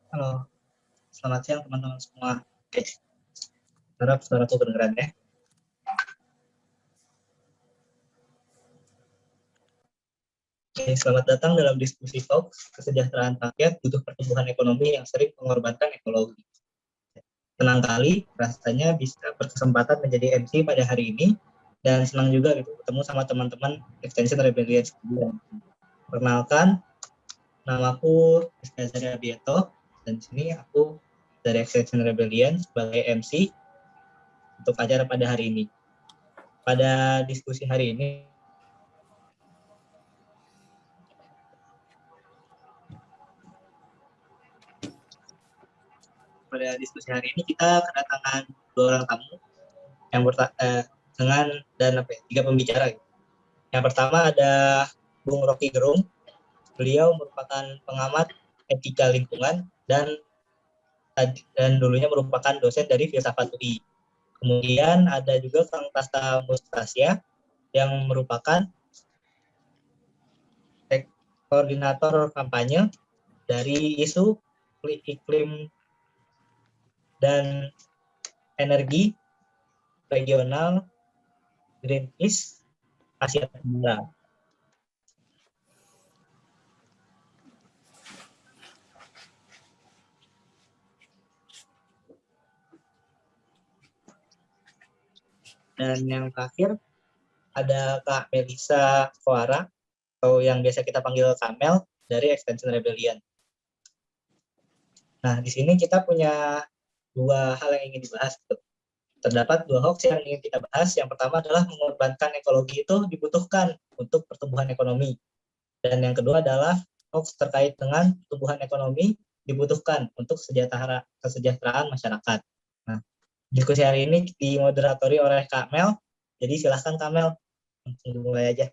Halo, selamat siang teman-teman semua. Oke, harap suaraku kedengeran ya. Oke, selamat datang dalam diskusi talk kesejahteraan rakyat butuh pertumbuhan ekonomi yang sering mengorbankan ekologi. Senang kali rasanya bisa berkesempatan menjadi MC pada hari ini dan senang juga gitu ketemu sama teman-teman Extension Rebellion. Perkenalkan, namaku Rizky Azaria Bieto dan sini aku dari Extension Rebellion sebagai MC untuk acara pada hari ini. Pada diskusi hari ini kita kedatangan dua orang tamu yang dengan tiga pembicara. Yang pertama ada Bung Rocky Gerung. Beliau merupakan pengamat etika lingkungan dan dulunya merupakan dosen dari filsafat UI. Kemudian ada juga Kang Tasta Mustasya yang merupakan koordinator kampanye dari isu iklim dan energi regional Greenpeace Asia Tenggara. Dan yang terakhir ada Kak Melisa Koara atau yang biasa kita panggil Kamel dari Extension Rebellion. Nah, di sini kita punya dua hal yang ingin dibahas. Terdapat dua hoax yang ingin kita bahas. Yang pertama adalah mengorbankan ekologi itu dibutuhkan untuk pertumbuhan ekonomi. Dan yang kedua adalah hoax terkait dengan pertumbuhan ekonomi dibutuhkan untuk kesejahteraan masyarakat. Nah, diskusi hari ini dimoderatori oleh Kak Mel. Jadi silahkan Kak Mel, langsung mulai aja.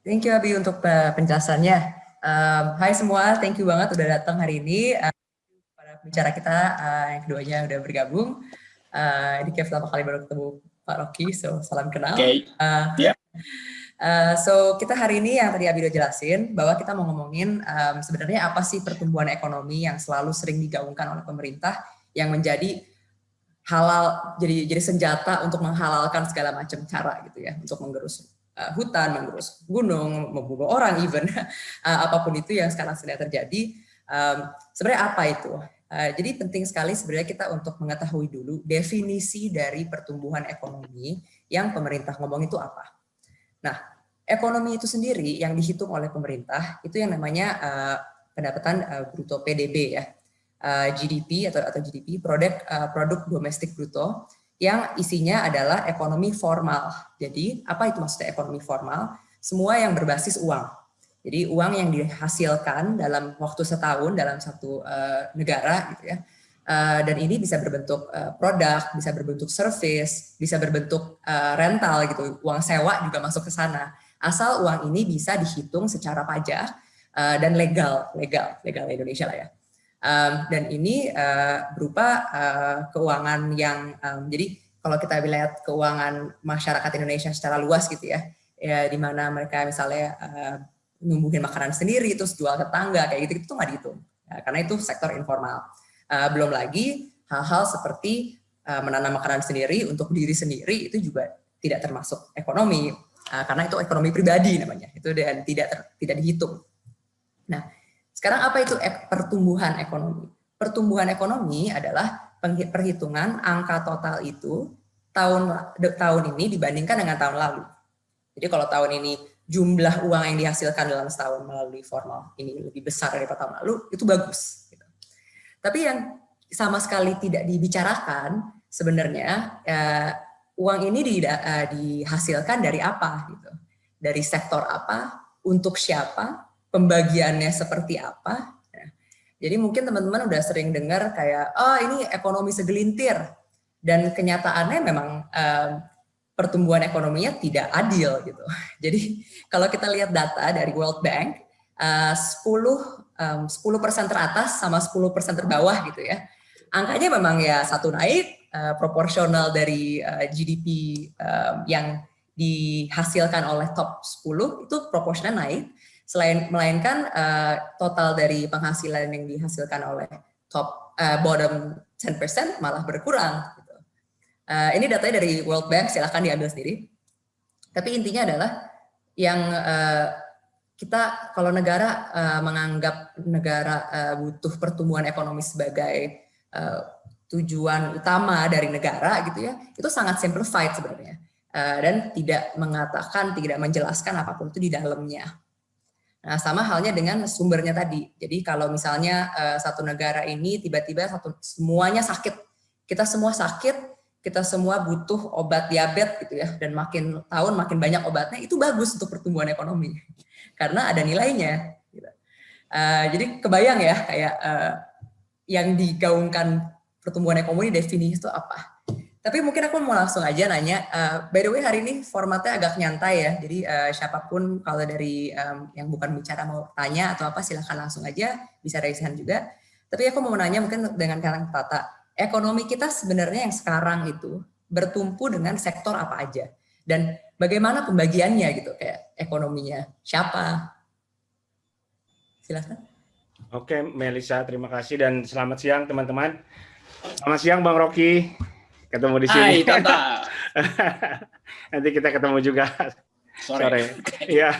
Thank you Abi untuk penjelasannya. Hai semua, thank you banget udah datang hari ini. Para pembicara kita yang keduanya udah bergabung. Ini kayak pertama kali baru ketemu Pak Rocky, so salam kenal. So kita hari ini yang tadi Abi udah jelasin bahwa kita mau ngomongin sebenarnya apa sih pertumbuhan ekonomi yang selalu sering digaungkan oleh pemerintah yang menjadi halal, jadi senjata untuk menghalalkan segala macam cara gitu ya, untuk menggerus hutan, menggerus gunung, membunuh orang even, apapun itu yang sekarang sedang terjadi. Sebenarnya apa itu? Jadi penting sekali sebenarnya kita untuk mengetahui dulu definisi dari pertumbuhan ekonomi yang pemerintah ngomong itu apa. Nah, ekonomi itu sendiri yang dihitung oleh pemerintah itu yang namanya pendapatan bruto PDB ya, GDP atau GDP, produk domestik bruto, yang isinya adalah ekonomi formal. Jadi apa itu maksudnya ekonomi formal? Semua yang berbasis uang. Jadi uang yang dihasilkan dalam waktu setahun dalam satu negara gitu ya. Dan ini bisa berbentuk produk, bisa berbentuk service, bisa berbentuk rental gitu, uang sewa juga masuk ke sana. Asal uang ini bisa dihitung secara pajak dan legal Indonesia lah ya. Dan ini berupa keuangan yang jadi kalau kita lihat keuangan masyarakat Indonesia secara luas gitu ya, di mana mereka misalnya numbuhin makanan sendiri terus jual ke tetangga kayak gitu itu nggak dihitung ya, karena itu sektor informal. Belum lagi hal-hal seperti menanam makanan sendiri untuk diri sendiri itu juga tidak termasuk ekonomi karena itu ekonomi pribadi namanya, itu dan tidak dihitung. Nah, sekarang apa itu pertumbuhan ekonomi? Pertumbuhan ekonomi adalah perhitungan angka total itu tahun ini dibandingkan dengan tahun lalu. Jadi kalau tahun ini jumlah uang yang dihasilkan dalam setahun melalui formal ini lebih besar daripada tahun lalu, itu bagus. Tapi yang sama sekali tidak dibicarakan sebenarnya uang ini dihasilkan dari apa gitu, dari sektor apa, untuk siapa, pembagiannya seperti apa. Jadi mungkin teman-teman udah sering dengar kayak ini ekonomi segelintir, dan kenyataannya memang pertumbuhan ekonominya tidak adil gitu. Jadi kalau kita lihat data dari World Bank, 10% teratas sama 10% terbawah gitu ya. Angkanya memang ya satu naik, proporsional dari GDP yang dihasilkan oleh top 10 itu proporsional naik, Melainkan total dari penghasilan yang dihasilkan oleh bottom 10% malah berkurang. Gitu. Ini datanya dari World Bank, silahkan diambil sendiri. Tapi intinya adalah yang kita kalau negara menganggap negara butuh pertumbuhan ekonomi sebagai tujuan utama dari negara gitu ya, itu sangat simplified sebenarnya dan tidak mengatakan, tidak menjelaskan apapun itu di dalamnya. Nah, sama halnya dengan sumbernya tadi. Jadi kalau misalnya satu negara ini tiba-tiba semuanya sakit, kita semua sakit, kita semua butuh obat diabetes gitu ya, dan makin tahun makin banyak obatnya, itu bagus untuk pertumbuhan ekonomi karena ada nilainya. Gitu. Jadi kebayang ya kayak yang digaungkan pertumbuhan ekonomi definisi itu apa? Tapi mungkin aku mau langsung aja nanya, by the way hari ini formatnya agak nyantai ya, jadi siapapun kalau dari yang bukan bicara mau tanya atau apa silahkan langsung aja, bisa raise hand juga. Tapi aku mau nanya mungkin dengan Kang Tata, ekonomi kita sebenarnya yang sekarang itu bertumpu dengan sektor apa aja? Dan bagaimana pembagiannya gitu, kayak ekonominya, siapa? Silahkan. Oke Melisa, terima kasih dan selamat siang teman-teman. Selamat siang Bang Rocky. Ketemu di sini. Hai, Tata. Nanti kita ketemu juga sore. Iya.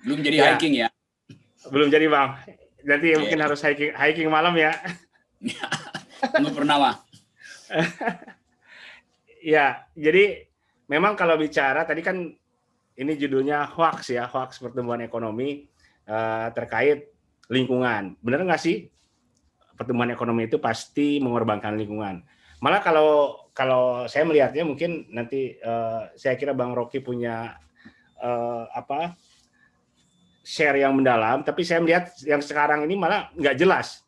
Belum jadi ya. hiking ya? Belum jadi Bang. Nanti mungkin harus hiking malam ya. Nggak pernah Bang. Ya, jadi memang kalau bicara tadi kan ini judulnya hoax ya, hoax pertumbuhan ekonomi terkait lingkungan. Benar nggak sih? Pertumbuhan ekonomi itu pasti mengorbankan lingkungan. Malah kalau saya melihatnya mungkin nanti saya kira Bang Rocky punya share yang mendalam, tapi saya melihat yang sekarang ini malah nggak jelas.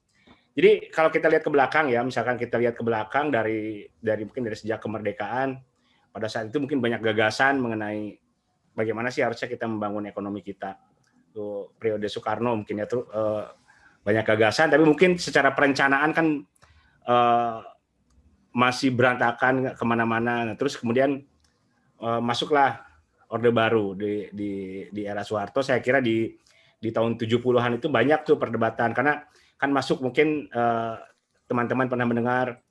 Jadi kalau kita lihat ke belakang ya, misalkan kita lihat ke belakang dari mungkin dari sejak kemerdekaan, pada saat itu mungkin banyak gagasan mengenai bagaimana sih harusnya kita membangun ekonomi kita. Tuh periode Soekarno mungkin ya tuh banyak gagasan, tapi mungkin secara perencanaan kan masih berantakan kemana-mana. Nah, terus kemudian masuklah Orde Baru di era Soeharto. Saya kira di tahun 70-an itu banyak tuh perdebatan karena kan masuk mungkin teman-teman pernah mendengar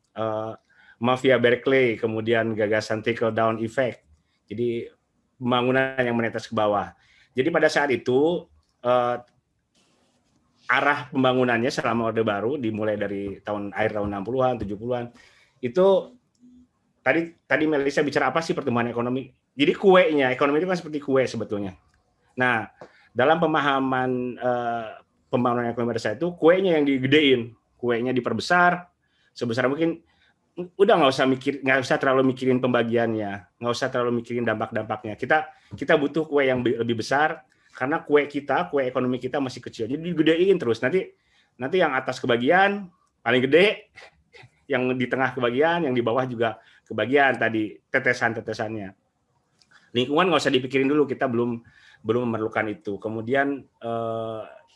mafia Berkeley, kemudian gagasan trickle down effect. Jadi pembangunan yang menetes ke bawah. Jadi pada saat itu arah pembangunannya selama Orde Baru dimulai dari akhir tahun 60-an, 70-an. Itu tadi Melisa bicara apa sih pertumbuhan ekonomi? Jadi kuenya, ekonomi itu kan seperti kue sebetulnya. Nah, dalam pemahaman pembangunan ekonomi pada saat itu, kuenya yang digedein, kuenya diperbesar sebesar mungkin. Udah nggak usah terlalu mikirin pembagiannya, nggak usah terlalu mikirin dampak-dampaknya. Kita butuh kue yang lebih besar karena kue ekonomi kita masih kecil. Jadi digedein terus. Nanti yang atas kebagian paling gede, yang di tengah kebagian, yang di bawah juga kebagian tadi tetesan-tetesannya. Lingkungan nggak usah dipikirin dulu, kita belum memerlukan itu. Kemudian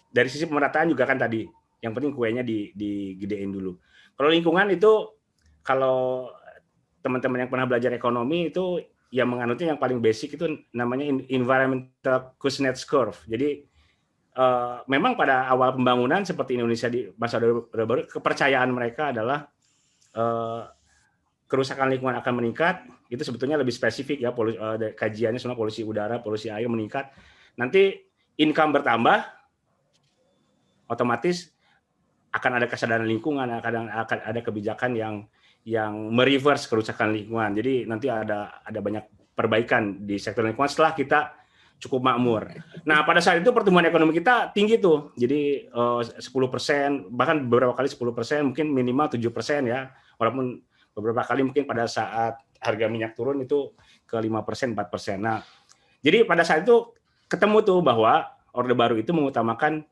dari sisi pemerataan juga kan tadi, yang penting kuenya digedein dulu. Kalau lingkungan itu, kalau teman-teman yang pernah belajar ekonomi itu yang menganutnya yang paling basic itu namanya environmental Kuznets curve. Jadi memang pada awal pembangunan seperti Indonesia di masa Orde Baru, kepercayaan mereka adalah kerusakan lingkungan akan meningkat. Itu sebetulnya lebih spesifik ya, kajiannya semua polusi udara, polusi air meningkat. Nanti income bertambah, otomatis akan ada kesadaran lingkungan, akan ada kebijakan yang mereverse kerusakan lingkungan. Jadi nanti ada banyak perbaikan di sektor lingkungan setelah kita cukup makmur. Nah, pada saat itu pertumbuhan ekonomi kita tinggi tuh. Jadi 10%, bahkan beberapa kali 10%, mungkin minimal 7% ya. Walaupun beberapa kali mungkin pada saat harga minyak turun itu ke 5%, 4%. Nah, jadi pada saat itu ketemu tuh bahwa Orde Baru itu mengutamakan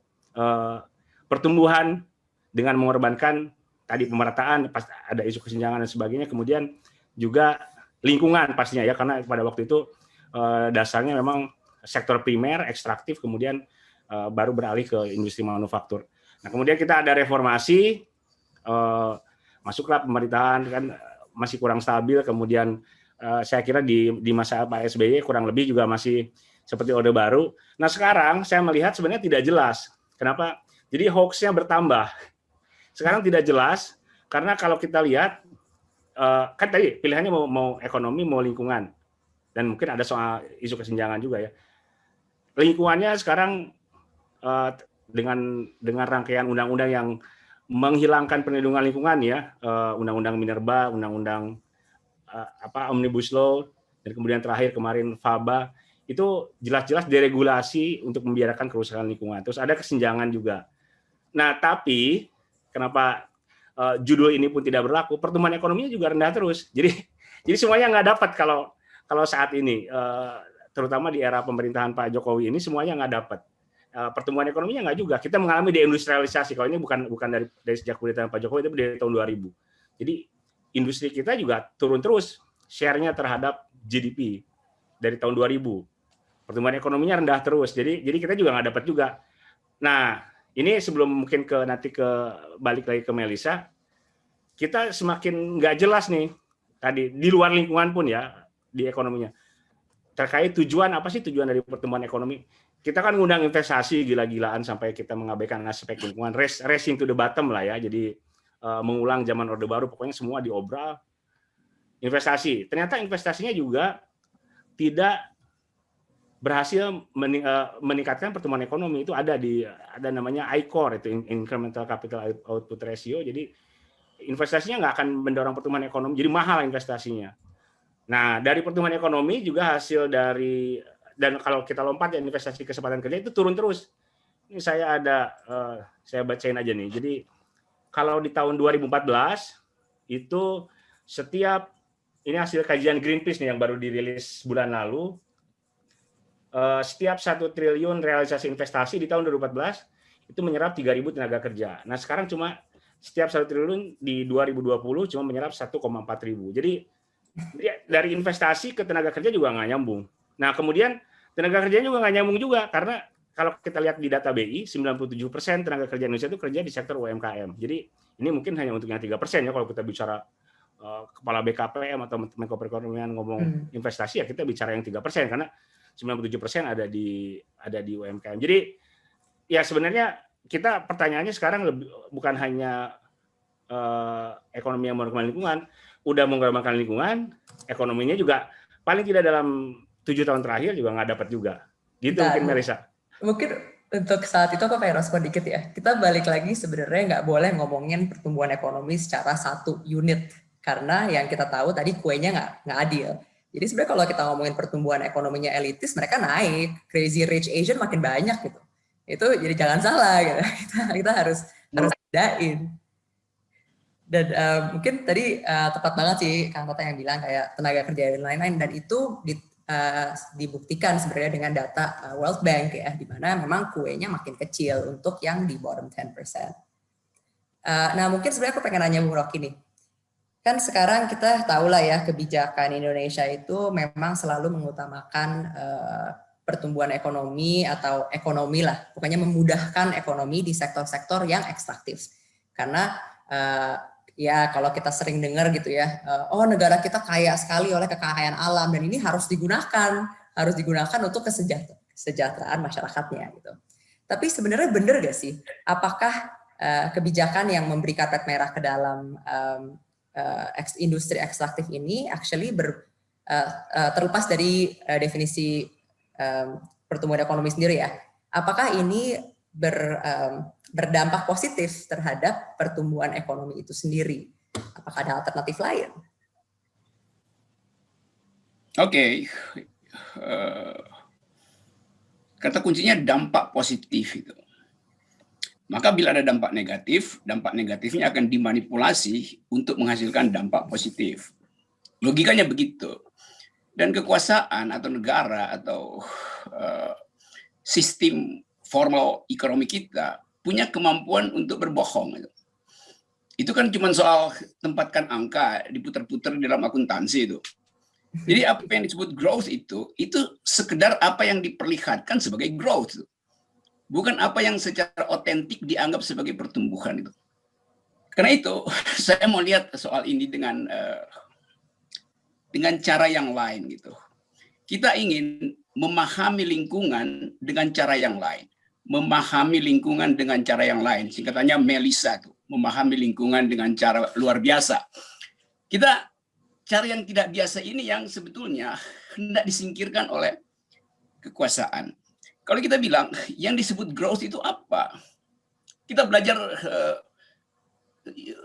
pertumbuhan dengan mengorbankan tadi pemerataan, pas ada isu kesenjangan dan sebagainya, kemudian juga lingkungan pastinya ya, karena pada waktu itu dasarnya memang sektor primer, ekstraktif, kemudian baru beralih ke industri manufaktur. Nah, kemudian kita ada reformasi, masuklah pemerintahan kan masih kurang stabil, kemudian saya kira di masa Pak SBY kurang lebih juga masih seperti Orde Baru. Nah sekarang saya melihat sebenarnya tidak jelas. Kenapa? Jadi hoax-nya bertambah. Sekarang tidak jelas karena kalau kita lihat kan tadi pilihannya mau ekonomi mau lingkungan dan mungkin ada soal isu kesenjangan juga ya. Lingkungannya sekarang dengan rangkaian undang-undang yang menghilangkan perlindungan lingkungan ya, undang-undang Minerba, undang-undang Omnibus Law, dan kemudian terakhir kemarin FABA, itu jelas-jelas deregulasi untuk membiarkan kerusakan lingkungan. Terus ada kesenjangan juga. Nah, tapi kenapa judul ini pun tidak berlaku? Pertumbuhan ekonominya juga rendah terus. Jadi semuanya nggak dapat kalau saat ini, terutama di era pemerintahan Pak Jokowi ini semuanya nggak dapat. Pertumbuhan ekonominya nggak juga. Kita mengalami deindustrialisasi. Kalau ini bukan dari sejak pemerintahan Pak Jokowi, tapi dari tahun 2000. Jadi industri kita juga turun terus share-nya terhadap GDP dari tahun 2000. Pertumbuhan ekonominya rendah terus. Jadi kita juga nggak dapat juga. Nah, ini sebelum mungkin nanti balik lagi ke Melisa, kita semakin nggak jelas nih tadi di luar lingkungan pun ya di ekonominya. Terkait apa sih tujuan dari pertumbuhan ekonomi? Kita kan ngundang investasi gila-gilaan sampai kita mengabaikan aspek lingkungan, racing to the bottom lah ya. Jadi mengulang zaman Orde Baru, pokoknya semua diobral. Investasi, ternyata investasinya juga tidak berhasil meningkatkan pertumbuhan ekonomi. Itu ada namanya ICOR, itu Incremental Capital Output Ratio. Jadi investasinya nggak akan mendorong pertumbuhan ekonomi, jadi mahal investasinya. Nah, dari pertumbuhan ekonomi juga hasil dari, dan kalau kita lompat ya investasi kesempatan kerja itu turun terus. Ini saya bacain aja nih. Jadi kalau di tahun 2014 itu ini hasil kajian Greenpeace nih yang baru dirilis bulan lalu. Setiap 1 triliun realisasi investasi di tahun 2014 itu menyerap 3.000 tenaga kerja. Nah sekarang cuma setiap 1 triliun di 2020 cuma menyerap 1,4 ribu. Jadi dari investasi ke tenaga kerja juga nggak nyambung. Nah kemudian tenaga kerjanya juga nggak nyambung juga karena kalau kita lihat di data BI 97% tenaga kerja Indonesia itu kerja di sektor UMKM. Jadi ini mungkin hanya untuk yang 3% ya kalau kita bicara kepala BKPM atau Menko Perekonomian ngomong investasi ya kita bicara yang 3% karena 97% ada di UMKM. Jadi ya sebenarnya kita pertanyaannya sekarang bukan hanya ekonomi yang mengembangkan lingkungan, udah mengembangkan lingkungan, ekonominya juga paling tidak dalam 7 tahun terakhir juga nggak dapat juga. Gitu nah, mungkin Melisa. Mungkin untuk saat itu aku pengen respon dikit ya. Kita balik lagi sebenarnya nggak boleh ngomongin pertumbuhan ekonomi secara satu unit. Karena yang kita tahu tadi kuenya nggak adil. Jadi sebenarnya kalau kita ngomongin pertumbuhan ekonominya elitis, mereka naik. Crazy rich Asian makin banyak gitu. Itu jadi jangan salah gitu. Kita harus bedain. Dan mungkin tadi tepat banget sih Kang Tata yang bilang kayak tenaga kerja dan lain-lain. Dan itu dibuktikan sebenarnya dengan data World Bank ya, di mana memang kuenya makin kecil untuk yang di bottom 10%. Nah mungkin sebenarnya aku pengen nanya Bung Rocky nih. Kan sekarang kita tahu lah ya kebijakan Indonesia itu memang selalu mengutamakan pertumbuhan ekonomi atau ekonomi lah, pokoknya memudahkan ekonomi di sektor-sektor yang ekstraktif. Karena ya kalau kita sering dengar gitu ya, oh negara kita kaya sekali oleh kekayaan alam dan ini harus digunakan untuk kesejahteraan masyarakatnya gitu. Tapi sebenarnya benar gak sih? Apakah kebijakan yang memberi karpet merah ke dalam industri ekstraktif ini actually terlepas dari definisi pertumbuhan ekonomi sendiri ya, apakah ini berdampak positif terhadap pertumbuhan ekonomi itu sendiri? Apakah ada alternatif lain? Oke. Kata kuncinya dampak positif itu. Maka bila ada dampak negatifnya akan dimanipulasi untuk menghasilkan dampak positif. Logikanya begitu. Dan kekuasaan atau negara atau sistem formal ekonomi kita punya kemampuan untuk berbohong. Itu kan cuma soal tempatkan angka, diputar-putar di dalam akuntansi itu. Jadi apa yang disebut growth itu sekedar apa yang diperlihatkan sebagai growth. Bukan apa yang secara otentik dianggap sebagai pertumbuhan itu. Karena itu saya mau lihat soal ini dengan cara yang lain gitu. Kita ingin memahami lingkungan dengan cara yang lain. Memahami lingkungan dengan cara yang lain. Singkatannya Melissa tuh, memahami lingkungan dengan cara luar biasa. Cara yang tidak biasa ini yang sebetulnya hendak disingkirkan oleh kekuasaan. Kalau kita bilang yang disebut growth itu apa? Kita belajar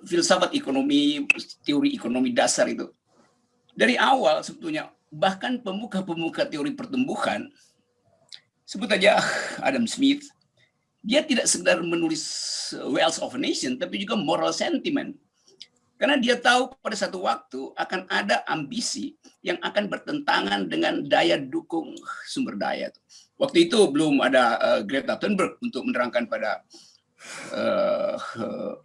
filsafat ekonomi, teori ekonomi dasar itu. Dari awal sebetulnya, bahkan pemuka-pemuka teori pertumbuhan, sebut aja Adam Smith, dia tidak sekedar menulis Wealth of a Nation, tapi juga moral sentiment. Karena dia tahu pada satu waktu akan ada ambisi yang akan bertentangan dengan daya dukung sumber daya. Waktu itu belum ada Greta Thunberg untuk menerangkan pada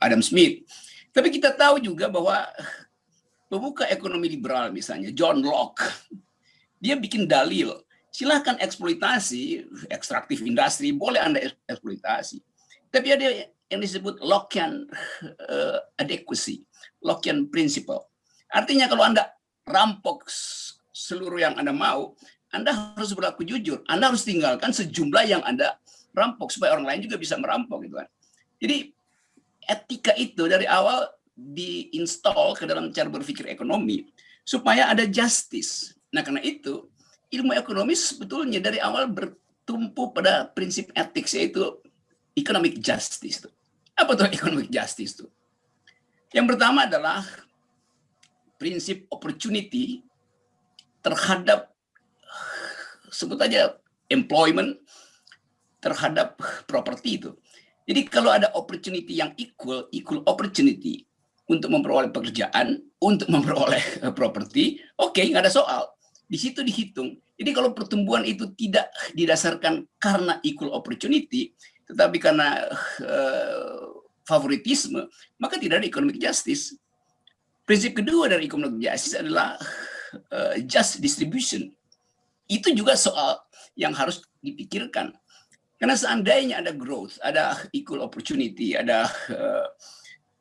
Adam Smith. Tapi kita tahu juga bahwa pemuka ekonomi liberal misalnya, John Locke, dia bikin dalil, silahkan eksploitasi, ekstraktif industri, boleh Anda eksploitasi. Tapi ada yang disebut Lockean adequacy, Lockean principle. Artinya kalau Anda rampok seluruh yang Anda mau, Anda harus berlaku jujur. Anda harus tinggalkan sejumlah yang Anda rampok, supaya orang lain juga bisa merampok. Gitu kan. Jadi etika itu dari awal diinstal ke dalam cara berpikir ekonomi, supaya ada justice. Nah karena itu, ilmu ekonomi sebetulnya dari awal bertumpu pada prinsip etik, yaitu economic justice. Apa tuh economic justice itu? Yang pertama adalah prinsip opportunity terhadap, sebut aja employment, terhadap properti itu. Jadi kalau ada opportunity yang equal opportunity untuk memperoleh pekerjaan, untuk memperoleh properti, oke, nggak ada soal. Di situ dihitung. Jadi kalau pertumbuhan itu tidak didasarkan karena equal opportunity, tetapi karena favoritisme, maka tidak ada economic justice. Prinsip kedua dari economic justice adalah just distribution. Itu juga soal yang harus dipikirkan. Karena seandainya ada growth, ada equal opportunity, ada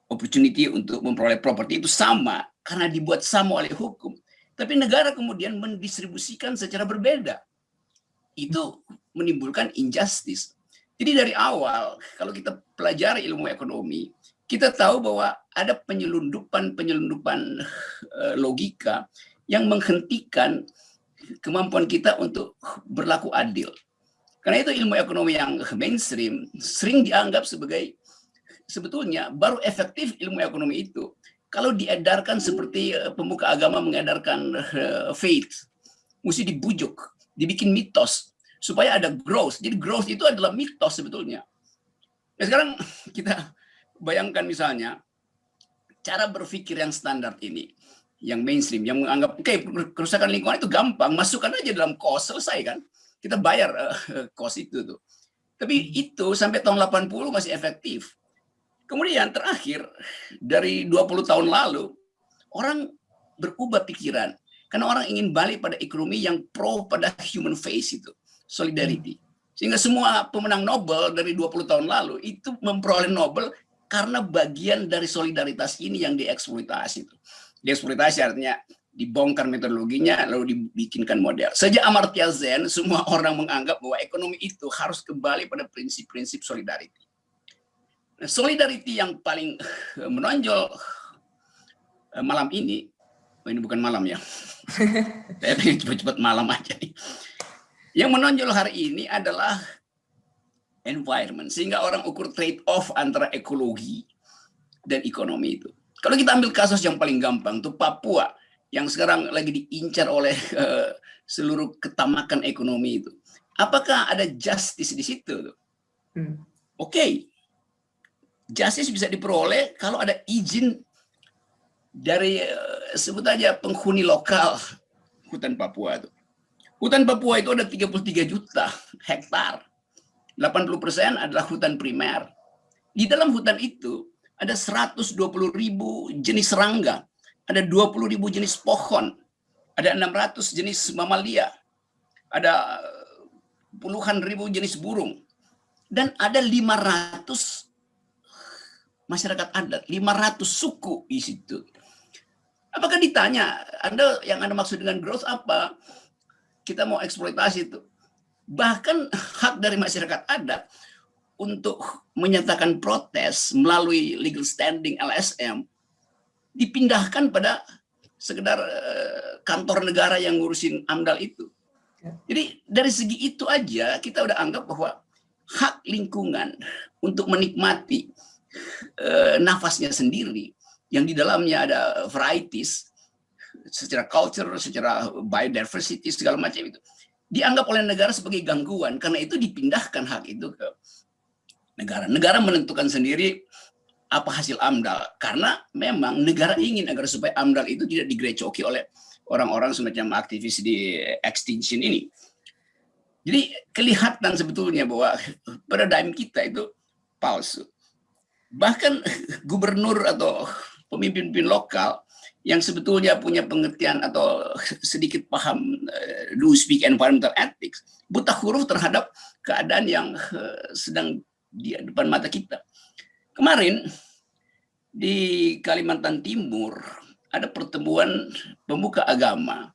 opportunity untuk memperoleh properti itu sama, karena dibuat sama oleh hukum. Tapi negara kemudian mendistribusikan secara berbeda. Itu menimbulkan injustice. Jadi dari awal, kalau kita pelajari ilmu ekonomi, kita tahu bahwa ada penyelundupan logika yang menghentikan kemampuan kita untuk berlaku adil. Karena itu ilmu ekonomi yang mainstream sering dianggap sebagai sebetulnya baru efektif ilmu ekonomi itu kalau diedarkan seperti pemuka agama mengedarkan faith. Mesti dibujuk, dibikin mitos supaya ada growth. Jadi growth itu adalah mitos sebetulnya. Nah, sekarang kita bayangkan misalnya cara berpikir yang standar ini, yang mainstream, yang menganggap kerusakan lingkungan itu gampang, masukkan aja dalam cost, selesai kan. Kita bayar cost itu tuh. Tapi itu sampai tahun 80 masih efektif. Kemudian terakhir dari 20 tahun lalu orang berubah pikiran karena orang ingin balik pada ekonomi yang pro pada human face itu, solidarity. Sehingga semua pemenang Nobel dari 20 tahun lalu itu memperoleh Nobel karena bagian dari solidaritas ini yang dieksploitasi itu. Dieksploitasi artinya dibongkar metodologinya lalu dibikinkan model. Sejak Amartya Sen semua orang menganggap bahwa ekonomi itu harus kembali pada prinsip-prinsip solidarity. Nah, solidarity yang paling menonjol malam ini bukan malam ya. Saya pengen cepat-cepat malam aja nih. Yang menonjol hari ini adalah environment, sehingga orang ukur trade-off antara ekologi dan ekonomi itu. Kalau kita ambil kasus yang paling gampang, tuh Papua, yang sekarang lagi diincar oleh seluruh ketamakan ekonomi itu. Apakah ada justice di situ? Oke. Justice bisa diperoleh kalau ada izin dari sebut aja penghuni lokal hutan Papua itu. Hutan Papua itu ada 33 juta hektar. 80% adalah hutan primer. Di dalam hutan itu ada 120.000 jenis serangga, ada 20.000 jenis pohon, ada 600 jenis mamalia, ada puluhan ribu jenis burung, dan ada 500 masyarakat adat, 500 suku di situ. Apakah ditanya, yang Anda maksud dengan growth apa? Kita mau eksploitasi itu. bahkan hak dari masyarakat adat untuk menyatakan protes melalui legal standing LSM dipindahkan pada sekedar kantor negara yang ngurusin AMDAL itu. Jadi dari segi itu aja kita udah anggap bahwa hak lingkungan untuk menikmati nafasnya sendiri yang di dalamnya ada varieties secara culture, secara biodiversity segala macam itu dianggap oleh negara sebagai gangguan, karena itu dipindahkan hak itu ke negara. Negara menentukan sendiri apa hasil AMDAL, karena memang negara ingin agar supaya AMDAL itu tidak digrecoki oleh orang-orang semacam aktivis di extinction ini. Jadi kelihatan sebetulnya bahwa paradigm kita itu palsu. Bahkan gubernur atau pemimpin-pemimpin lokal yang sebetulnya punya pengertian atau sedikit paham do speak environmental ethics, buta huruf terhadap keadaan yang sedang di depan mata kita. Kemarin di Kalimantan Timur ada pertemuan pemuka agama,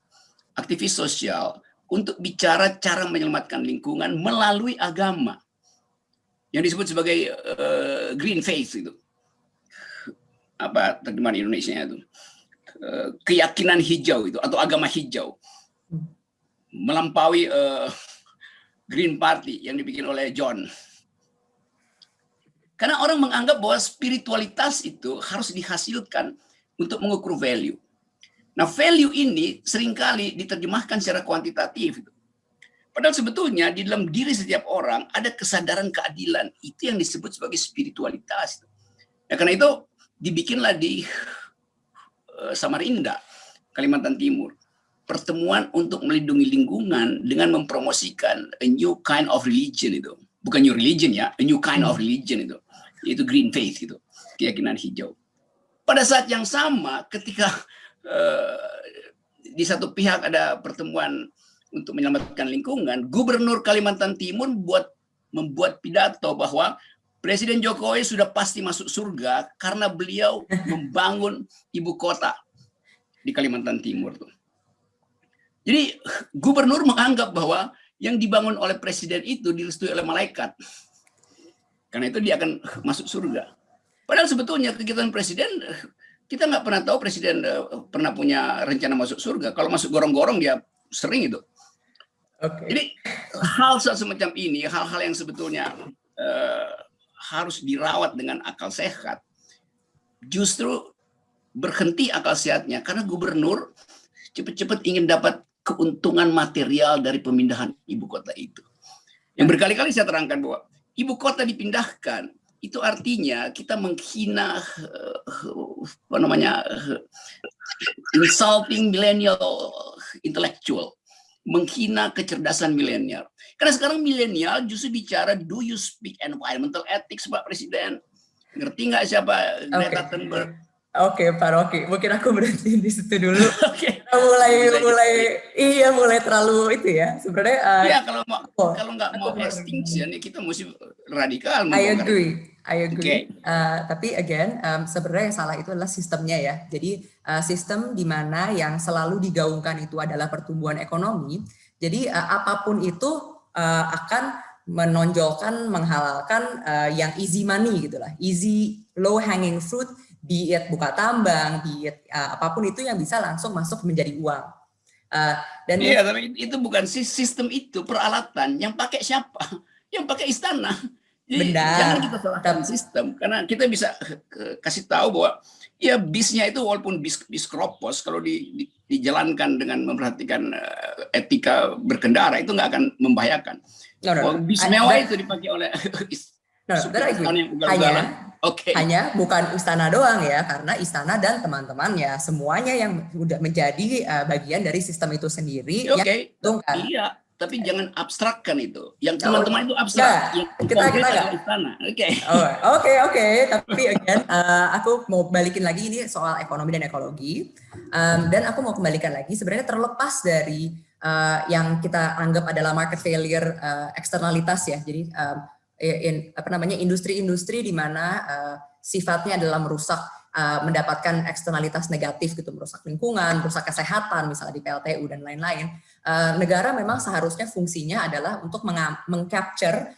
aktivis sosial untuk bicara cara menyelamatkan lingkungan melalui agama yang disebut sebagai green faith itu. Apa terjemahan Indonesianya itu? Keyakinan hijau itu atau agama hijau. Melampaui Green Party yang dibikin oleh John. Karena orang menganggap bahwa spiritualitas itu harus dihasilkan untuk mengukur value. Nah, value ini seringkali diterjemahkan secara kuantitatif. Padahal sebetulnya di dalam diri setiap orang ada kesadaran keadilan. Itu yang disebut sebagai spiritualitas. Ya, karena itu dibikinlah di Samarinda, Kalimantan Timur, pertemuan untuk melindungi lingkungan dengan mempromosikan a new kind of religion itu. Bukan new religion ya, a new kind of religion itu. Yaitu green faith gitu, keyakinan hijau. Pada saat yang sama ketika di satu pihak ada pertemuan untuk menyelamatkan lingkungan, Gubernur Kalimantan Timur membuat pidato bahwa Presiden Jokowi sudah pasti masuk surga karena beliau membangun ibu kota di Kalimantan Timur. Jadi gubernur menganggap bahwa yang dibangun oleh presiden itu direstui oleh malaikat. Karena itu dia akan masuk surga. Padahal sebetulnya kegiatan presiden, kita nggak pernah tahu presiden pernah punya rencana masuk surga. Kalau masuk gorong-gorong dia sering itu. Jadi hal semacam ini, hal-hal yang sebetulnya harus dirawat dengan akal sehat, justru berhenti akal sehatnya karena gubernur cepat-cepat ingin dapat keuntungan material dari pemindahan ibu kota itu. Yang berkali-kali saya terangkan bahwa ibu kota dipindahkan itu artinya kita menghina insulting millennial intellectual, menghina kecerdasan milenial. Karena sekarang milenial justru bicara do you speak environmental ethics, Pak Presiden? Ngerti nggak siapa Greta Thunberg? Oke, Pak Rocky. Mungkin aku berhenti di situ dulu. Oke. Mulai terlalu itu ya. Sebenarnya. Ya kalau nggak mau extinction, kita mesti radikal. I agree. Okay. Tapi again, sebenarnya yang salah itu adalah sistemnya ya. Jadi sistem di mana yang selalu digaungkan itu adalah pertumbuhan ekonomi. Jadi apapun itu akan menonjolkan, menghalalkan yang easy money gitulah, easy low hanging fruit. Be it buka tambang, be it apapun itu yang bisa langsung masuk menjadi uang. Dan iya, tapi itu bukan sistem itu, peralatan. Yang pakai siapa? Yang pakai istana. Jadi jangan kita salahkan sistem, karena kita bisa kasih tahu bahwa ya bisnya itu walaupun bis kropos, kalau dijalankan dengan memperhatikan etika berkendara itu nggak akan membahayakan. Bis mewah itu dipakai oleh istana yang ugal-ugalan. Hanya bukan istana doang ya, karena istana dan teman-temannya semuanya yang udah menjadi bagian dari sistem itu sendiri. Iya, tapi jangan abstrakkan itu. Yang teman-teman itu abstrak. Kita istana. Oke. Tapi again, aku mau balikin lagi ini soal ekonomi dan ekologi. Dan aku mau kembalikan lagi sebenarnya terlepas dari yang kita anggap adalah market failure eksternalitas ya. Jadi industri-industri di mana sifatnya adalah merusak mendapatkan eksternalitas negatif gitu, merusak lingkungan, merusak kesehatan misalnya di PLTU dan lain-lain, negara memang seharusnya fungsinya adalah untuk mengcapture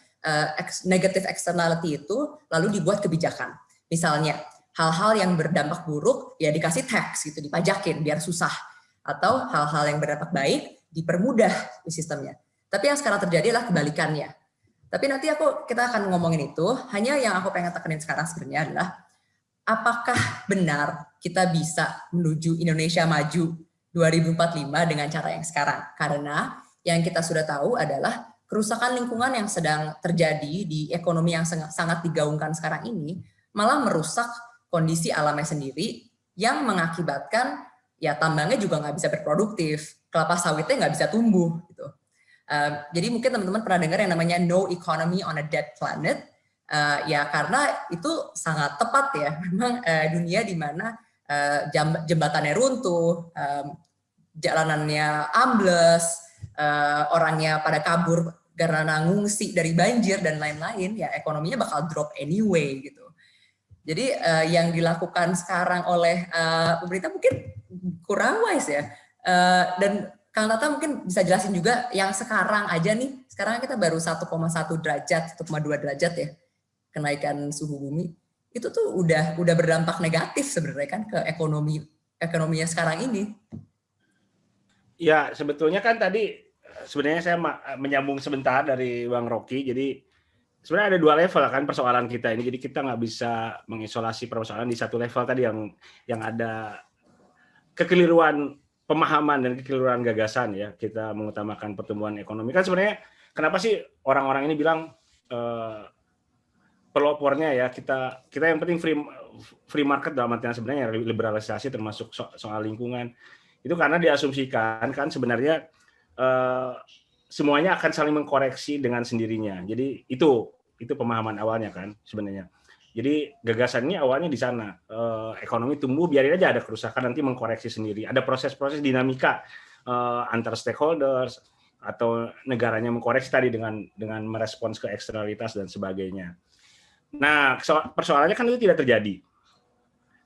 negative externality itu lalu dibuat kebijakan. Misalnya hal-hal yang berdampak buruk ya dikasih tax gitu, dipajakin biar susah, atau hal-hal yang berdampak baik dipermudah sistemnya. Tapi yang sekarang terjadi adalah kebalikannya. Tapi nanti kita akan ngomongin itu. Hanya yang aku pengen tekenin sekarang sebenarnya adalah apakah benar kita bisa menuju Indonesia maju 2045 dengan cara yang sekarang? Karena yang kita sudah tahu adalah kerusakan lingkungan yang sedang terjadi di ekonomi yang sangat digaungkan sekarang ini malah merusak kondisi alamnya sendiri yang mengakibatkan ya tambangnya juga nggak bisa berproduktif, kelapa sawitnya nggak bisa tumbuh gitu. Jadi mungkin teman-teman pernah dengar yang namanya no economy on a dead planet, ya karena itu sangat tepat ya. Memang dunia di mana jembatannya runtuh, jalanannya ambles, orangnya pada kabur karena ngungsi dari banjir dan lain-lain, ya ekonominya bakal drop anyway gitu. Jadi yang dilakukan sekarang oleh pemerintah mungkin kurang wise ya. Dan Kang Tata mungkin bisa jelasin juga yang sekarang aja nih, sekarang kita baru 1,1 derajat, 1,2 derajat ya kenaikan suhu bumi. Itu tuh udah berdampak negatif sebenarnya kan ke ekonominya sekarang ini. Ya, sebetulnya kan tadi sebenarnya saya menyambung sebentar dari Bang Rocky. Jadi sebenarnya ada dua level kan persoalan kita ini. Jadi kita nggak bisa mengisolasi persoalan di satu level tadi yang ada kekeliruan pemahaman dan kekeliruan gagasan ya. Kita mengutamakan pertumbuhan ekonomi. Kan sebenarnya kenapa sih orang-orang ini bilang pelopornya ya kita yang penting free market dalam artian sebenarnya liberalisasi termasuk soal lingkungan. Itu karena diasumsikan kan sebenarnya semuanya akan saling mengkoreksi dengan sendirinya. Jadi itu pemahaman awalnya kan sebenarnya. Jadi gagasan ini awalnya di sana, ekonomi tumbuh biarin aja ada kerusakan nanti mengkoreksi sendiri. Ada proses-proses dinamika antar stakeholders atau negaranya mengkoreksi tadi dengan merespons ke eksternalitas dan sebagainya. Nah persoalannya kan itu tidak terjadi.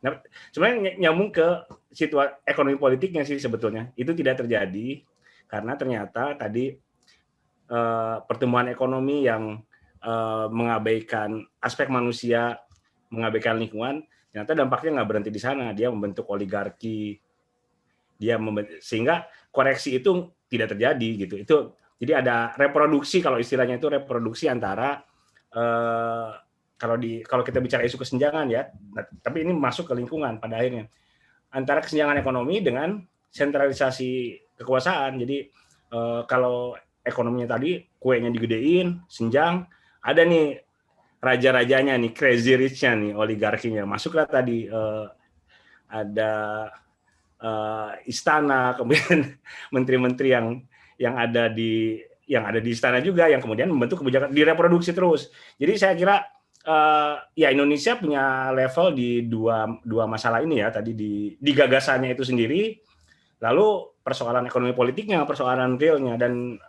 Nah, sebenarnya nyambung ke situasi ekonomi politiknya sih sebetulnya itu tidak terjadi karena ternyata tadi pertumbuhan ekonomi yang mengabaikan aspek manusia, mengabaikan lingkungan, ternyata dampaknya nggak berhenti di sana. Dia membentuk oligarki, sehingga koreksi itu tidak terjadi gitu. Jadi ada reproduksi kalau istilahnya itu reproduksi antara kalau kita bicara isu kesenjangan ya, tapi ini masuk ke lingkungan pada akhirnya antara kesenjangan ekonomi dengan sentralisasi kekuasaan. Jadi kalau ekonominya tadi kuenya digedein, senjang, ada nih raja-rajanya nih, crazy rich-nya nih, oligarkinya. Masuklah tadi ada istana, kemudian menteri-menteri yang ada di istana juga yang kemudian membentuk kebijakan direproduksi terus. Jadi saya kira ya Indonesia punya level di dua masalah ini ya, tadi di gagasannya itu sendiri, lalu persoalan ekonomi politiknya, persoalan realnya, dan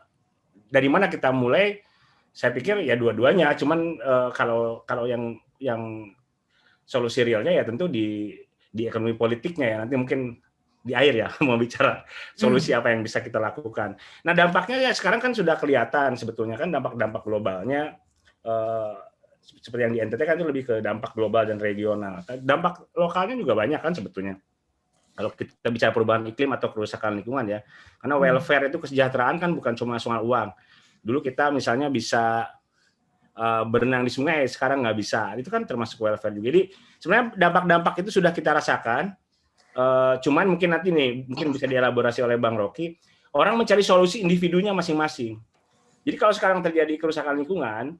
dari mana kita mulai. Saya pikir ya dua-duanya, cuman kalau yang solusi realnya ya tentu di ekonomi politiknya ya, nanti mungkin di akhir ya mau bicara solusi apa yang bisa kita lakukan. Nah dampaknya ya sekarang kan sudah kelihatan sebetulnya kan dampak globalnya seperti yang di NTT kan itu lebih ke dampak global dan regional. Dampak lokalnya juga banyak kan sebetulnya. Kalau kita bicara perubahan iklim atau kerusakan lingkungan ya, karena welfare itu kesejahteraan kan bukan cuma soal uang. Dulu kita misalnya bisa berenang di sungai, sekarang nggak bisa. Itu kan termasuk welfare juga. Jadi sebenarnya dampak-dampak itu sudah kita rasakan. Cuman mungkin nanti mungkin bisa dielaborasi oleh Bang Rocky. Orang mencari solusi individunya masing-masing. Jadi kalau sekarang terjadi kerusakan lingkungan,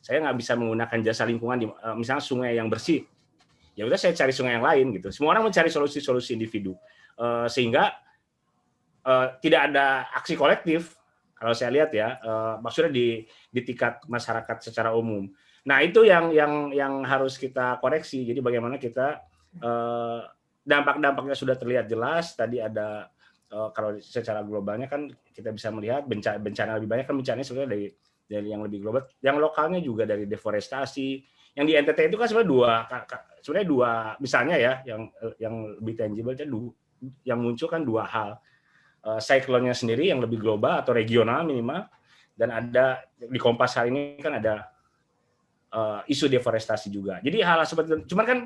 saya nggak bisa menggunakan jasa lingkungan di misalnya sungai yang bersih. Ya udah saya cari sungai yang lain gitu. Semua orang mencari solusi-solusi individu. Sehingga tidak ada aksi kolektif. Kalau saya lihat ya, maksudnya di tingkat masyarakat secara umum. Nah itu yang harus kita koreksi. Jadi bagaimana kita dampak-dampaknya sudah terlihat jelas. Tadi ada kalau secara globalnya kan kita bisa melihat bencana lebih banyak kan bencananya sebenarnya dari yang lebih global. Yang lokalnya juga dari deforestasi, yang di NTT itu kan sebenarnya dua misalnya ya yang lebih tangible yang muncul kan dua hal. Siklonnya sendiri yang lebih global atau regional minimal, dan ada di Kompas hari ini kan ada isu deforestasi juga. Jadi hal seperti itu. Cuman kan